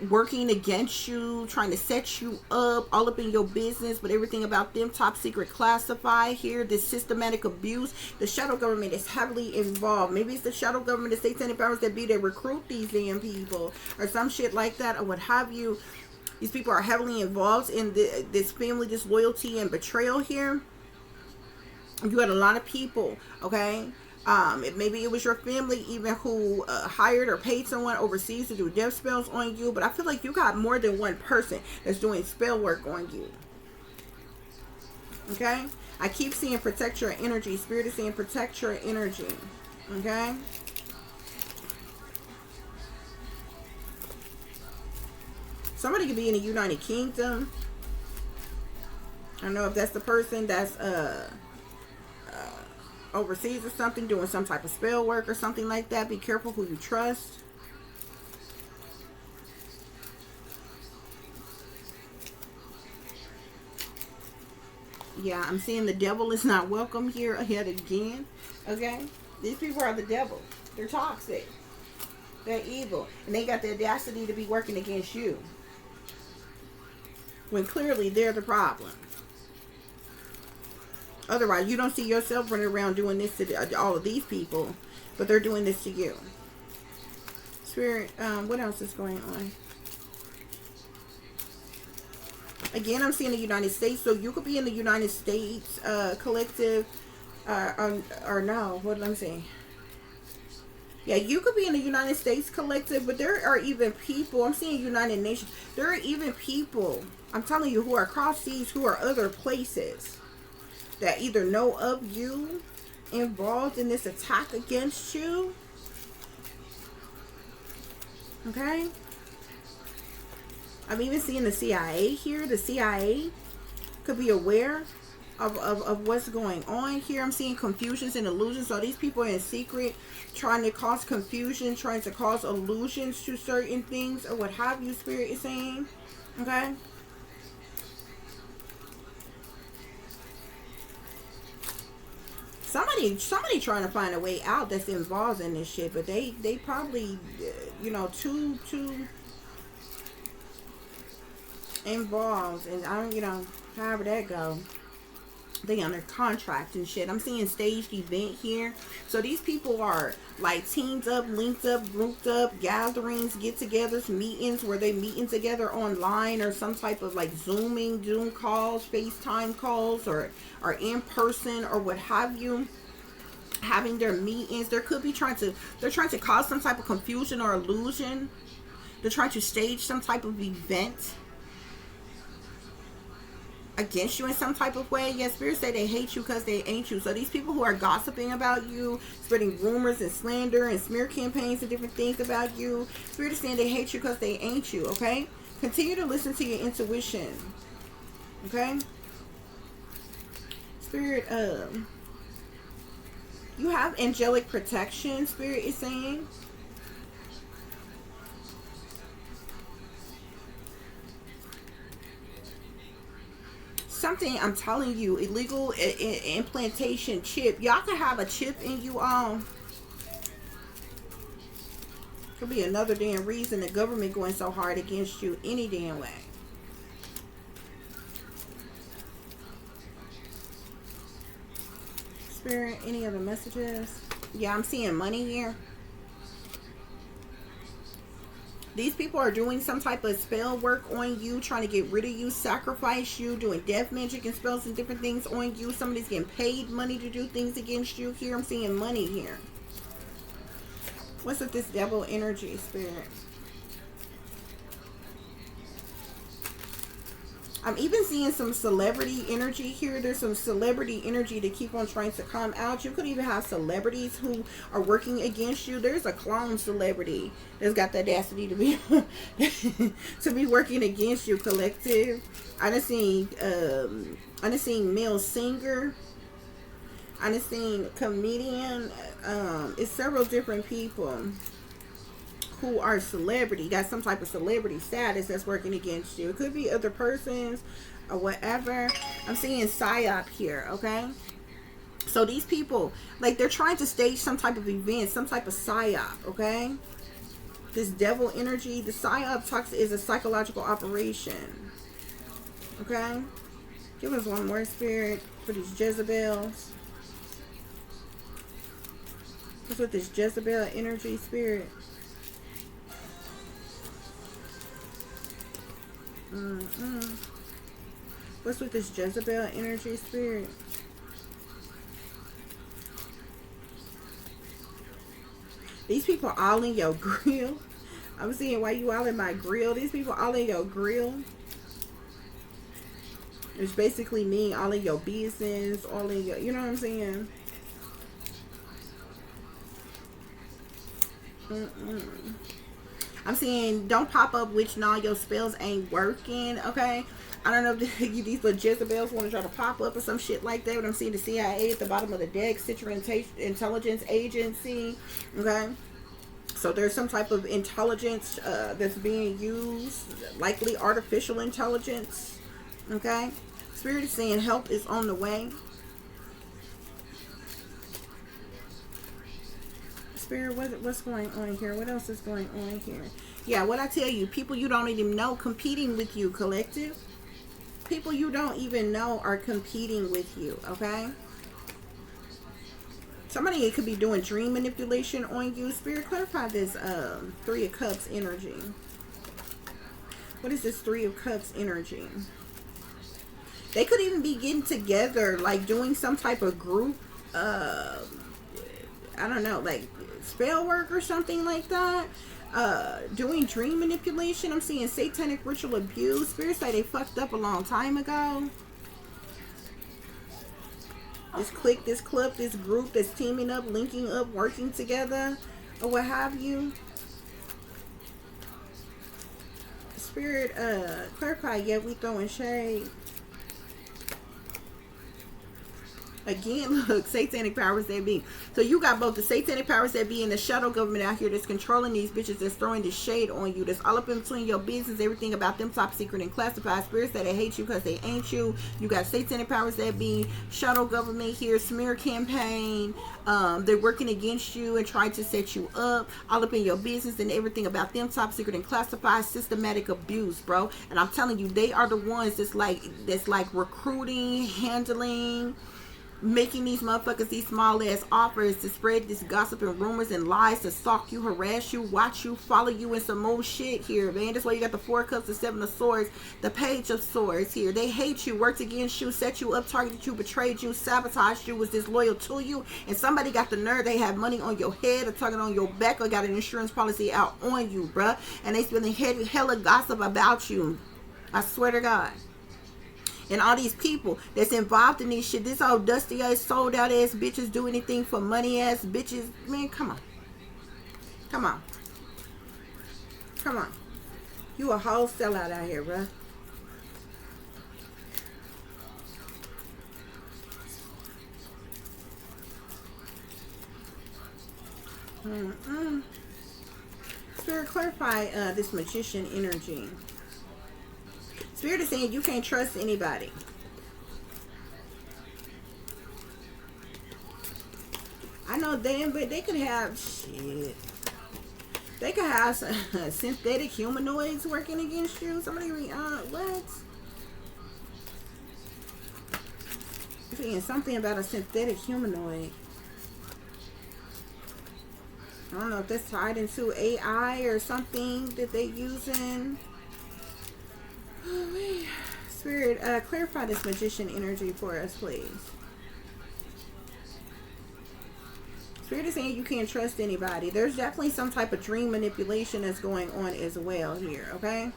working against you, trying to set you up, all up in your business, but everything about them top secret classified here. This systematic abuse. The shadow government is heavily involved. Maybe it's the shadow government, the satanic powers that be, that recruit these damn people or some shit like that, or what have you. These people are heavily involved in this family disloyalty and betrayal here. You got a lot of people, okay, Maybe it was your family even who hired or paid someone overseas to do death spells on you. But I feel like you got more than one person that's doing spell work on you. Okay? I keep seeing protect your energy. Spirit is saying protect your energy. Okay? Somebody could be in the United Kingdom. I don't know if that's the person that's overseas or something, doing some type of spell work or something like that. Be careful who you trust. Yeah, I'm seeing the devil is not welcome here ahead again. Okay? These people are the devil. They're toxic. They're evil. And they got the audacity to be working against you, when clearly they're the problem. Otherwise, you don't see yourself running around doing this to all of these people, but they're doing this to you. Spirit, what else is going on? Again, I'm seeing the United States, so you could be in the United States collective, or no, what am I saying? Yeah, you could be in the United States collective, but there are even people, I'm seeing United Nations, there are even people, I'm telling you, who are across seas, who are other places, that either know of you, involved in this attack against you. Okay? I'm even seeing the CIA here. The CIA could be aware of what's going on here. I'm seeing confusions and illusions. So these people are in secret, trying to cause confusion, trying to cause illusions to certain things, or what have you, Spirit is saying. Okay? Somebody trying to find a way out that's involved in this shit, but they probably, you know, too involved, and I don't, you know, however that go. They under contract and shit. I'm seeing staged event here. So these people are like teamed up, linked up, grouped up, gatherings, get-togethers, meetings where they meeting together online, or some type of like Zoom calls, FaceTime calls, or in person, or what have you. Having their meetings. They're trying to cause some type of confusion or illusion. They're trying to stage some type of event against you in some type of way. Yes, Spirit say they hate you because they ain't you. So these people who are gossiping about you, spreading rumors and slander and smear campaigns and different things about you, Spirit is saying they hate you because they ain't you. Okay? Continue to listen to your intuition. Okay? Spirit, you have angelic protection, Spirit is saying. Something, I'm telling you, illegal implantation chip. Y'all can have a chip in you all. Could be another damn reason the government going so hard against you any damn way. Spirit, any other messages? Yeah, I'm seeing money here. These people are doing some type of spell work on you, trying to get rid of you, sacrifice you, doing death magic and spells and different things on you. Somebody's getting paid money to do things against you here. I'm seeing money here. What's with this devil energy, Spirit? I'm even seeing some celebrity energy here. There's some celebrity energy to keep on trying to come out. You could even have celebrities who are working against you. There's a clone celebrity that's got the audacity to be to be working against you, collective. I done seen male singer. I done seen comedian. It's several different people who are celebrity, got some type of celebrity status that's working against you. It could be other persons or whatever. I'm seeing psyop here, okay? So these people, like, they're trying to stage some type of event, some type of psyop, okay? This devil energy, the psyop talks is a psychological operation, okay? Give us one more, Spirit, for these Jezebels. What's with this Jezebel energy, Spirit? What's with this Jezebel energy, Spirit? These people all in your grill. I'm seeing why you all in my grill. These people all in your grill. Which basically mean all in your business, all in your, you know what I'm saying? I'm seeing don't pop up which nah, your spells ain't working, okay? I don't know if these little Jezebels want to try to pop up or some shit like that, but I'm seeing the CIA at the bottom of the deck, Central Intelligence Agency, okay? So there's some type of intelligence that's being used, likely artificial intelligence, okay? Spirit is saying help is on the way. Spirit, what's going on here? What else is going on here? Yeah, what I tell you, people you don't even know competing with you, collective. People you don't even know are competing with you, okay? Somebody could be doing dream manipulation on you. Spirit, clarify this Three of Cups energy. What is this Three of Cups energy? They could even be getting together, like doing some type of group, I don't know, like spell work or something like that. Doing dream manipulation. I'm seeing satanic ritual abuse. Spirits say they fucked up a long time ago. This clique, this club, this group that's teaming up, linking up, working together, or what have you. Spirit, clarify, yeah, we throwing shade. Again, look, satanic powers that be. So you got both the satanic powers that be and the shadow government out here that's controlling these bitches, that's throwing this shade on you, that's all up in between your business, everything about them top secret and classified. Spirits that they hate you because they ain't you. You got satanic powers that be, shadow government here, smear campaign. They're working against you and trying to set you up, all up in your business and everything about them top secret and classified. Systematic abuse, bro. And I'm telling you, they are the ones that's like recruiting, handling, making these motherfuckers these small ass offers to spread this gossip and rumors and lies, to stalk you, harass you, watch you, follow you, and some more shit here, man. That's why you got the Four of Cups, the Seven of Swords, the Page of Swords here. They hate you, worked against you, set you up, targeted you, betrayed you, sabotaged you, was disloyal to you, and somebody got the nerve. They have money on your head, a target on your back, or got an insurance policy out on you, bruh, and they spending hella gossip about you. I swear to God. And all these people that's involved in this shit, this old dusty ass, sold out ass bitches, do anything for money ass bitches, man, come on. Come on. Come on. You a whole sellout out here, bruh. Spirit, clarify this magician energy. Spirit is saying you can't trust anybody. I know them, but they could have shit. They could have some, synthetic humanoids working against you. Somebody what? I'm saying something about a synthetic humanoid. I don't know if that's tied into AI or something that they using. Oh, man. Spirit, clarify this magician energy for us, please. Spirit is saying you can't trust anybody. There's definitely some type of dream manipulation that's going on as well here, okay?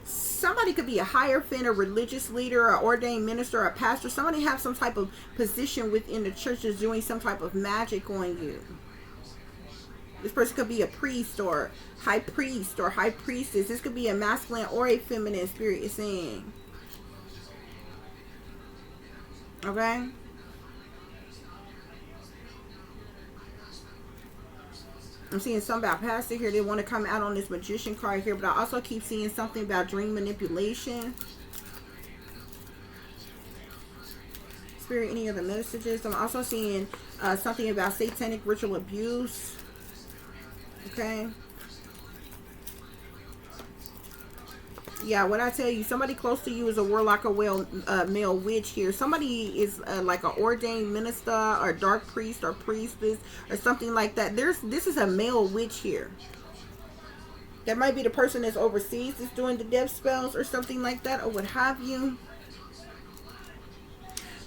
Somebody could be a hierophant, a religious leader, an ordained minister, a pastor. Somebody have some type of position within the church that's doing some type of magic on you. This person could be a priest or high priest or high priestess. This could be a masculine or a feminine, Spirit is saying. Okay? I'm seeing something about pastor here. They want to come out on this magician card here, but I also keep seeing something about dream manipulation. Spirit, any other messages? I'm also seeing something about satanic ritual abuse. Okay. Yeah, what I tell you, somebody close to you is a warlock or male witch here. Somebody is like an ordained minister or dark priest or priestess or something like that. This is a male witch here. That might be the person that's overseas that's doing the death spells or something like that, or what have you.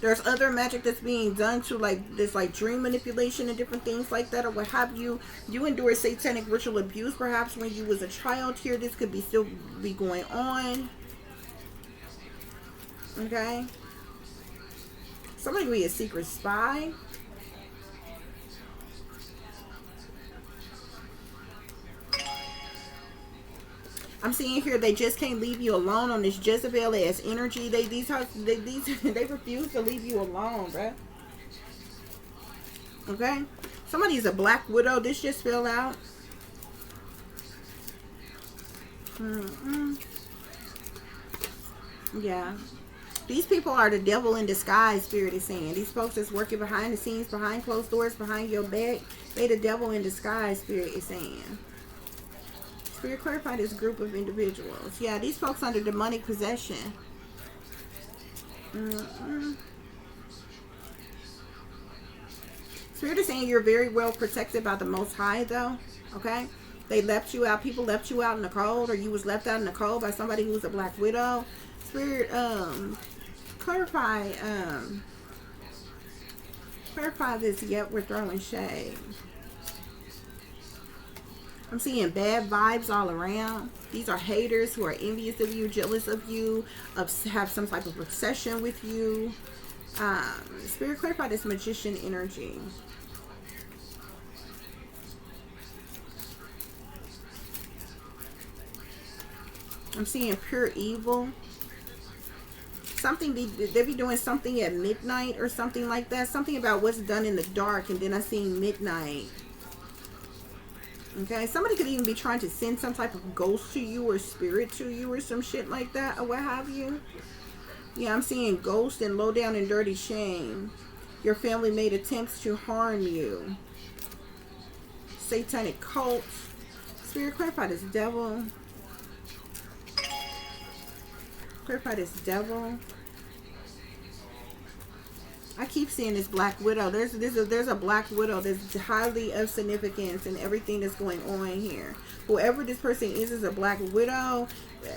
There's other magic that's being done to like this, like dream manipulation and different things like that, or what have you. You endure satanic ritual abuse perhaps when you was a child here. This could be still be going on. Okay. Somebody could be a secret spy. I'm seeing here they just can't leave you alone on this Jezebel ass energy. They refuse to leave you alone, bruh. Okay? Somebody's a black widow. This just fell out. Yeah. These people are the devil in disguise, Spirit is saying. These folks that's working behind the scenes, behind closed doors, behind your back, they the devil in disguise, Spirit is saying. Spirit, clarify this group of individuals. Yeah, these folks under demonic possession. Spirit is saying you're very well protected by the Most High, though. Okay? They left you out. People left you out in the cold, or you was left out in the cold by somebody who's a black widow. Spirit, clarify this. Yet we're throwing shade. I'm seeing bad vibes all around. These are haters who are envious of you, jealous of you, have some type of obsession with you. Spirit, clarify this magician energy. I'm seeing pure evil. Something, they be doing something at midnight or something like that. Something about what's done in the dark, and then I seen midnight. Okay, somebody could even be trying to send some type of ghost to you or spirit to you or some shit like that, or what have you. Yeah, I'm seeing ghost and low down and dirty shame. Your family made attempts to harm you. Satanic cult. Spirit, clarify this devil. Clarify this devil. I keep seeing this black widow. There's a black widow that's highly of significance in everything that's going on here. Whoever this person is a black widow.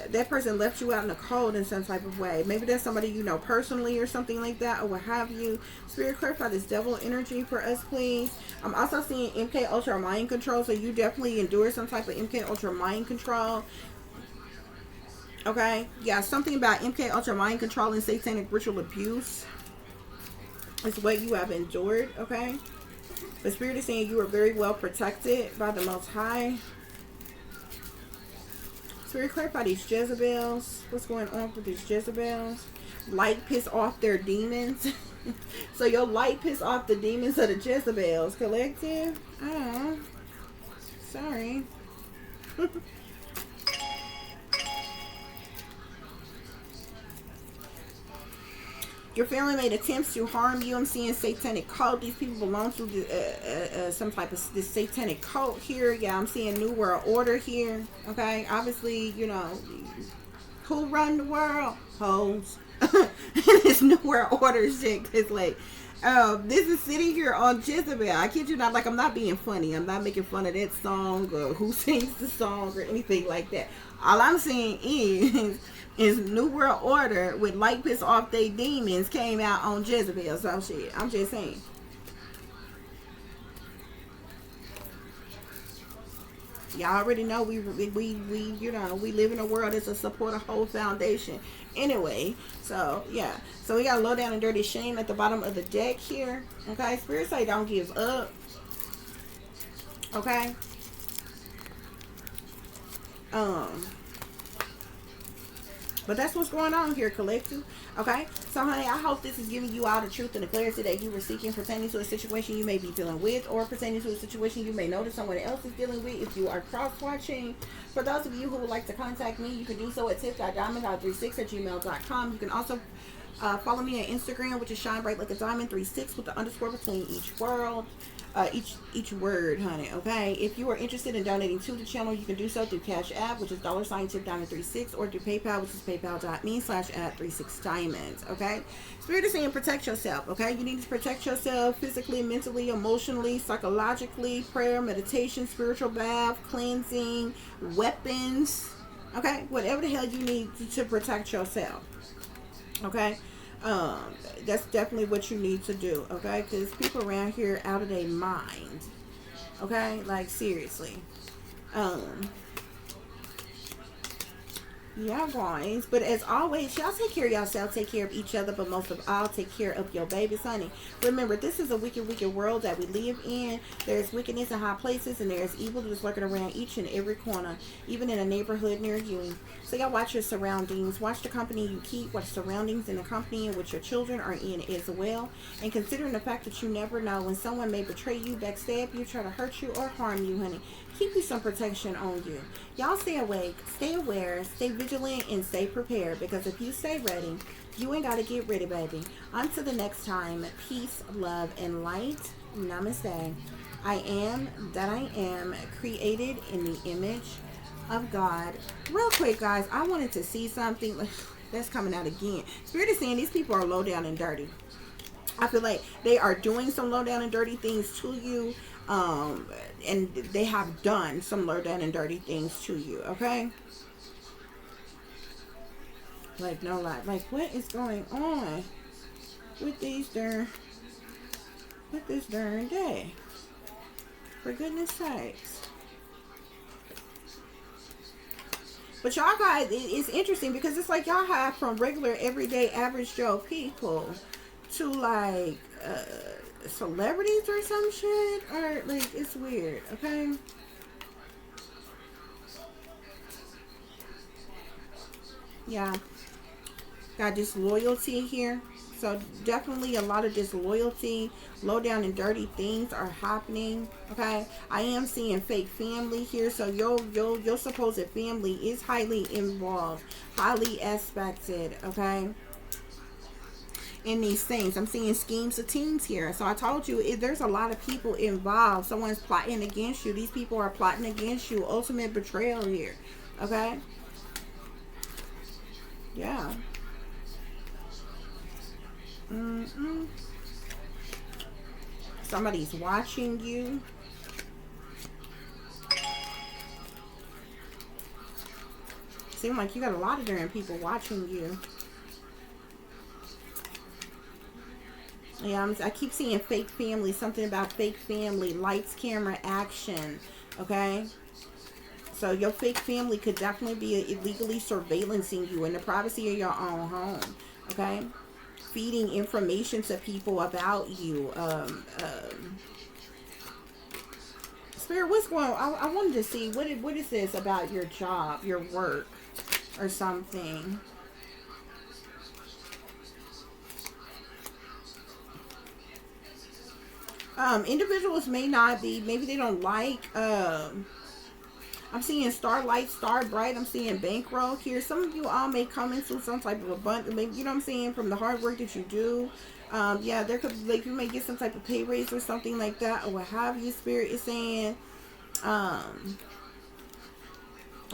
That person left you out in the cold in some type of way. Maybe that's somebody you know personally or something like that, or what have you. Spirit, clarify this devil energy for us, please. I'm also seeing MK Ultra mind control, so you definitely endure some type of MK Ultra mind control. Okay, yeah, something about MK Ultra mind control and satanic ritual abuse. It's what you have endured, okay? The Spirit is saying you are very well protected by the Most High. Spirit, clarify these Jezebels. What's going on with these Jezebels? Light piss off their demons. So your light piss off the demons of the Jezebels. Collective? Oh, sorry. Your family made attempts to harm you. I'm seeing satanic cult. These people belong to some type of this satanic cult here. Yeah, I'm seeing New World Order here. Okay, obviously, you know, who run the world? Hoes. This New World Order shit is like, this is sitting here on Jezebel. I kid you not, like, I'm not being funny. I'm not making fun of that song or who sings the song or anything like that. All I'm saying is New World Order with light piss off they demons came out on Jezebel. So shit, I'm just saying. Y'all already know we you know, we live in a world that's a support a whole foundation. Anyway, so yeah, so we got low down and dirty shame at the bottom of the deck here. Okay, Spirit say don't give up. Okay. But that's what's going on here, collective. Okay, so honey, I hope this is giving you all the truth and the clarity that you were seeking pertaining to a situation you may be dealing with, or pertaining to a situation you may know that someone else is dealing with if you are cross-watching. For those of you who would like to contact me, you can do so at tip.diamond.36@gmail.com. You can also follow me on Instagram, which is shine bright like a diamond 36 with the underscore between each each word, honey. Okay, if you are interested in donating to the channel, you can do so through Cash App, which is $tip-diamond36, or through PayPal, which is paypal.me/@36diamonds. Okay, Spirit is saying protect yourself. Okay, you need to protect yourself physically, mentally, emotionally, psychologically. Prayer, meditation, spiritual bath, cleansing, weapons. Okay, whatever the hell you need to protect yourself. Okay, That's definitely what you need to do, okay? Because people around here out of their mind, okay? Like, seriously. Um, Yeah, guys. But as always, y'all take care of yourself, take care of each other, but most of all, take care of your babies, honey. Remember, this is a wicked, wicked world that we live in. There's wickedness in high places, and there's evil that's lurking around each and every corner, even in a neighborhood near you. So y'all watch your surroundings. Watch the company you keep. Watch surroundings in the company in which your children are in as well. And considering the fact that you never know when someone may betray you, backstab you, try to hurt you, or harm you, honey. Keep you some protection on you. Y'all stay awake, stay aware, stay vigilant, and stay prepared. Because if you stay ready, you ain't got to get ready, baby. Until the next time, peace, love, and light. Namaste. I am that I am, created in the image of God. Real quick, guys, I wanted to see something. That's coming out again. Spirit is saying these people are low down and dirty. I feel like they are doing some low down and dirty things to you. And they have done some low down and dirty things to you, okay? Like, no lie. Like, what is going on with these with this darn day? For goodness sakes. But y'all guys, it's interesting because it's like y'all have from regular, everyday, average Joe people to like, celebrities or some shit, or like, it's weird, okay? Yeah, got disloyalty here. So definitely a lot of disloyalty, low down and dirty things are happening, okay? I am seeing fake family here. So your supposed family is highly involved, highly aspected, okay? In these things. I'm seeing schemes of teams here. So I told you, there's a lot of people involved. Someone's plotting against you. These people are plotting against you. Ultimate betrayal here. Okay? Yeah. Somebody's watching you. Seems like you got a lot of different people watching you. Yeah, I keep seeing fake family, something about fake family, lights, camera, action, okay? So your fake family could definitely be illegally surveillancing you in the privacy of your own home, okay? Feeding information to people about you. Spirit, what's going on? I wanted to see, what is this about your job, your work, or something? Individuals may not be, maybe they don't like, I'm seeing starlight, star bright. I'm seeing bankroll here. Some of you all may come into some type of abundance, maybe, you know what I'm saying, from the hard work that you do. Yeah, there could, like, you may get some type of pay raise or something like that, or what have you. Spirit is saying, I'm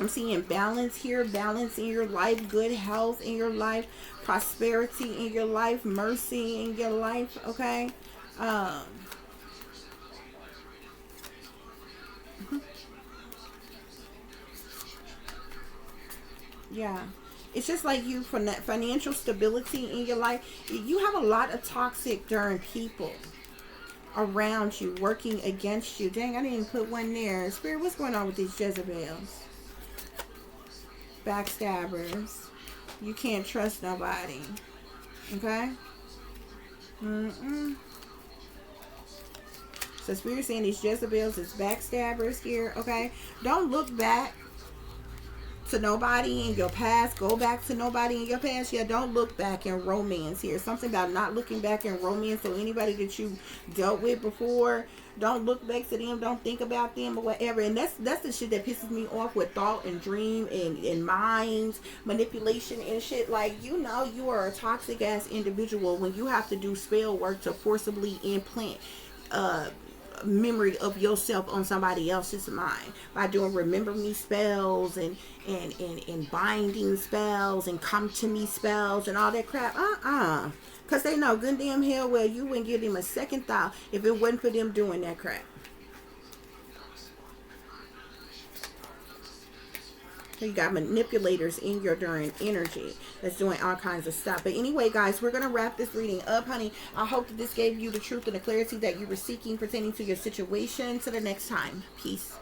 seeing balance here, balance in your life, good health in your life, prosperity in your life, mercy in your life, okay? Yeah, it's just like you, for financial stability in your life. You have a lot of toxic darn people around you working against you. Dang, I didn't even put one there. Spirit, what's going on with these Jezebels? Backstabbers. You can't trust nobody. Okay? So Spirit saying these Jezebels is backstabbers here. Okay? Don't look back to nobody in your past. Go back to nobody in your past. Yeah, don't look back in romance here. Something about not looking back in romance. So anybody that you dealt with before, don't look back to them. Don't think about them or whatever. And that's the shit that pisses me off with thought and dream and mind manipulation and shit. Like, you know, you are a toxic ass individual when you have to do spell work to forcibly implant memory of yourself on somebody else's mind by doing remember me spells and binding spells and come to me spells and all that crap. Because they know good damn hell well you wouldn't give them a second thought if it wasn't for them doing that crap. So you got manipulators in your during energy that's doing all kinds of stuff. But anyway, guys, we're going to wrap this reading up, honey. I hope that this gave you the truth and the clarity that you were seeking pertaining to your situation. Till the next time. Peace.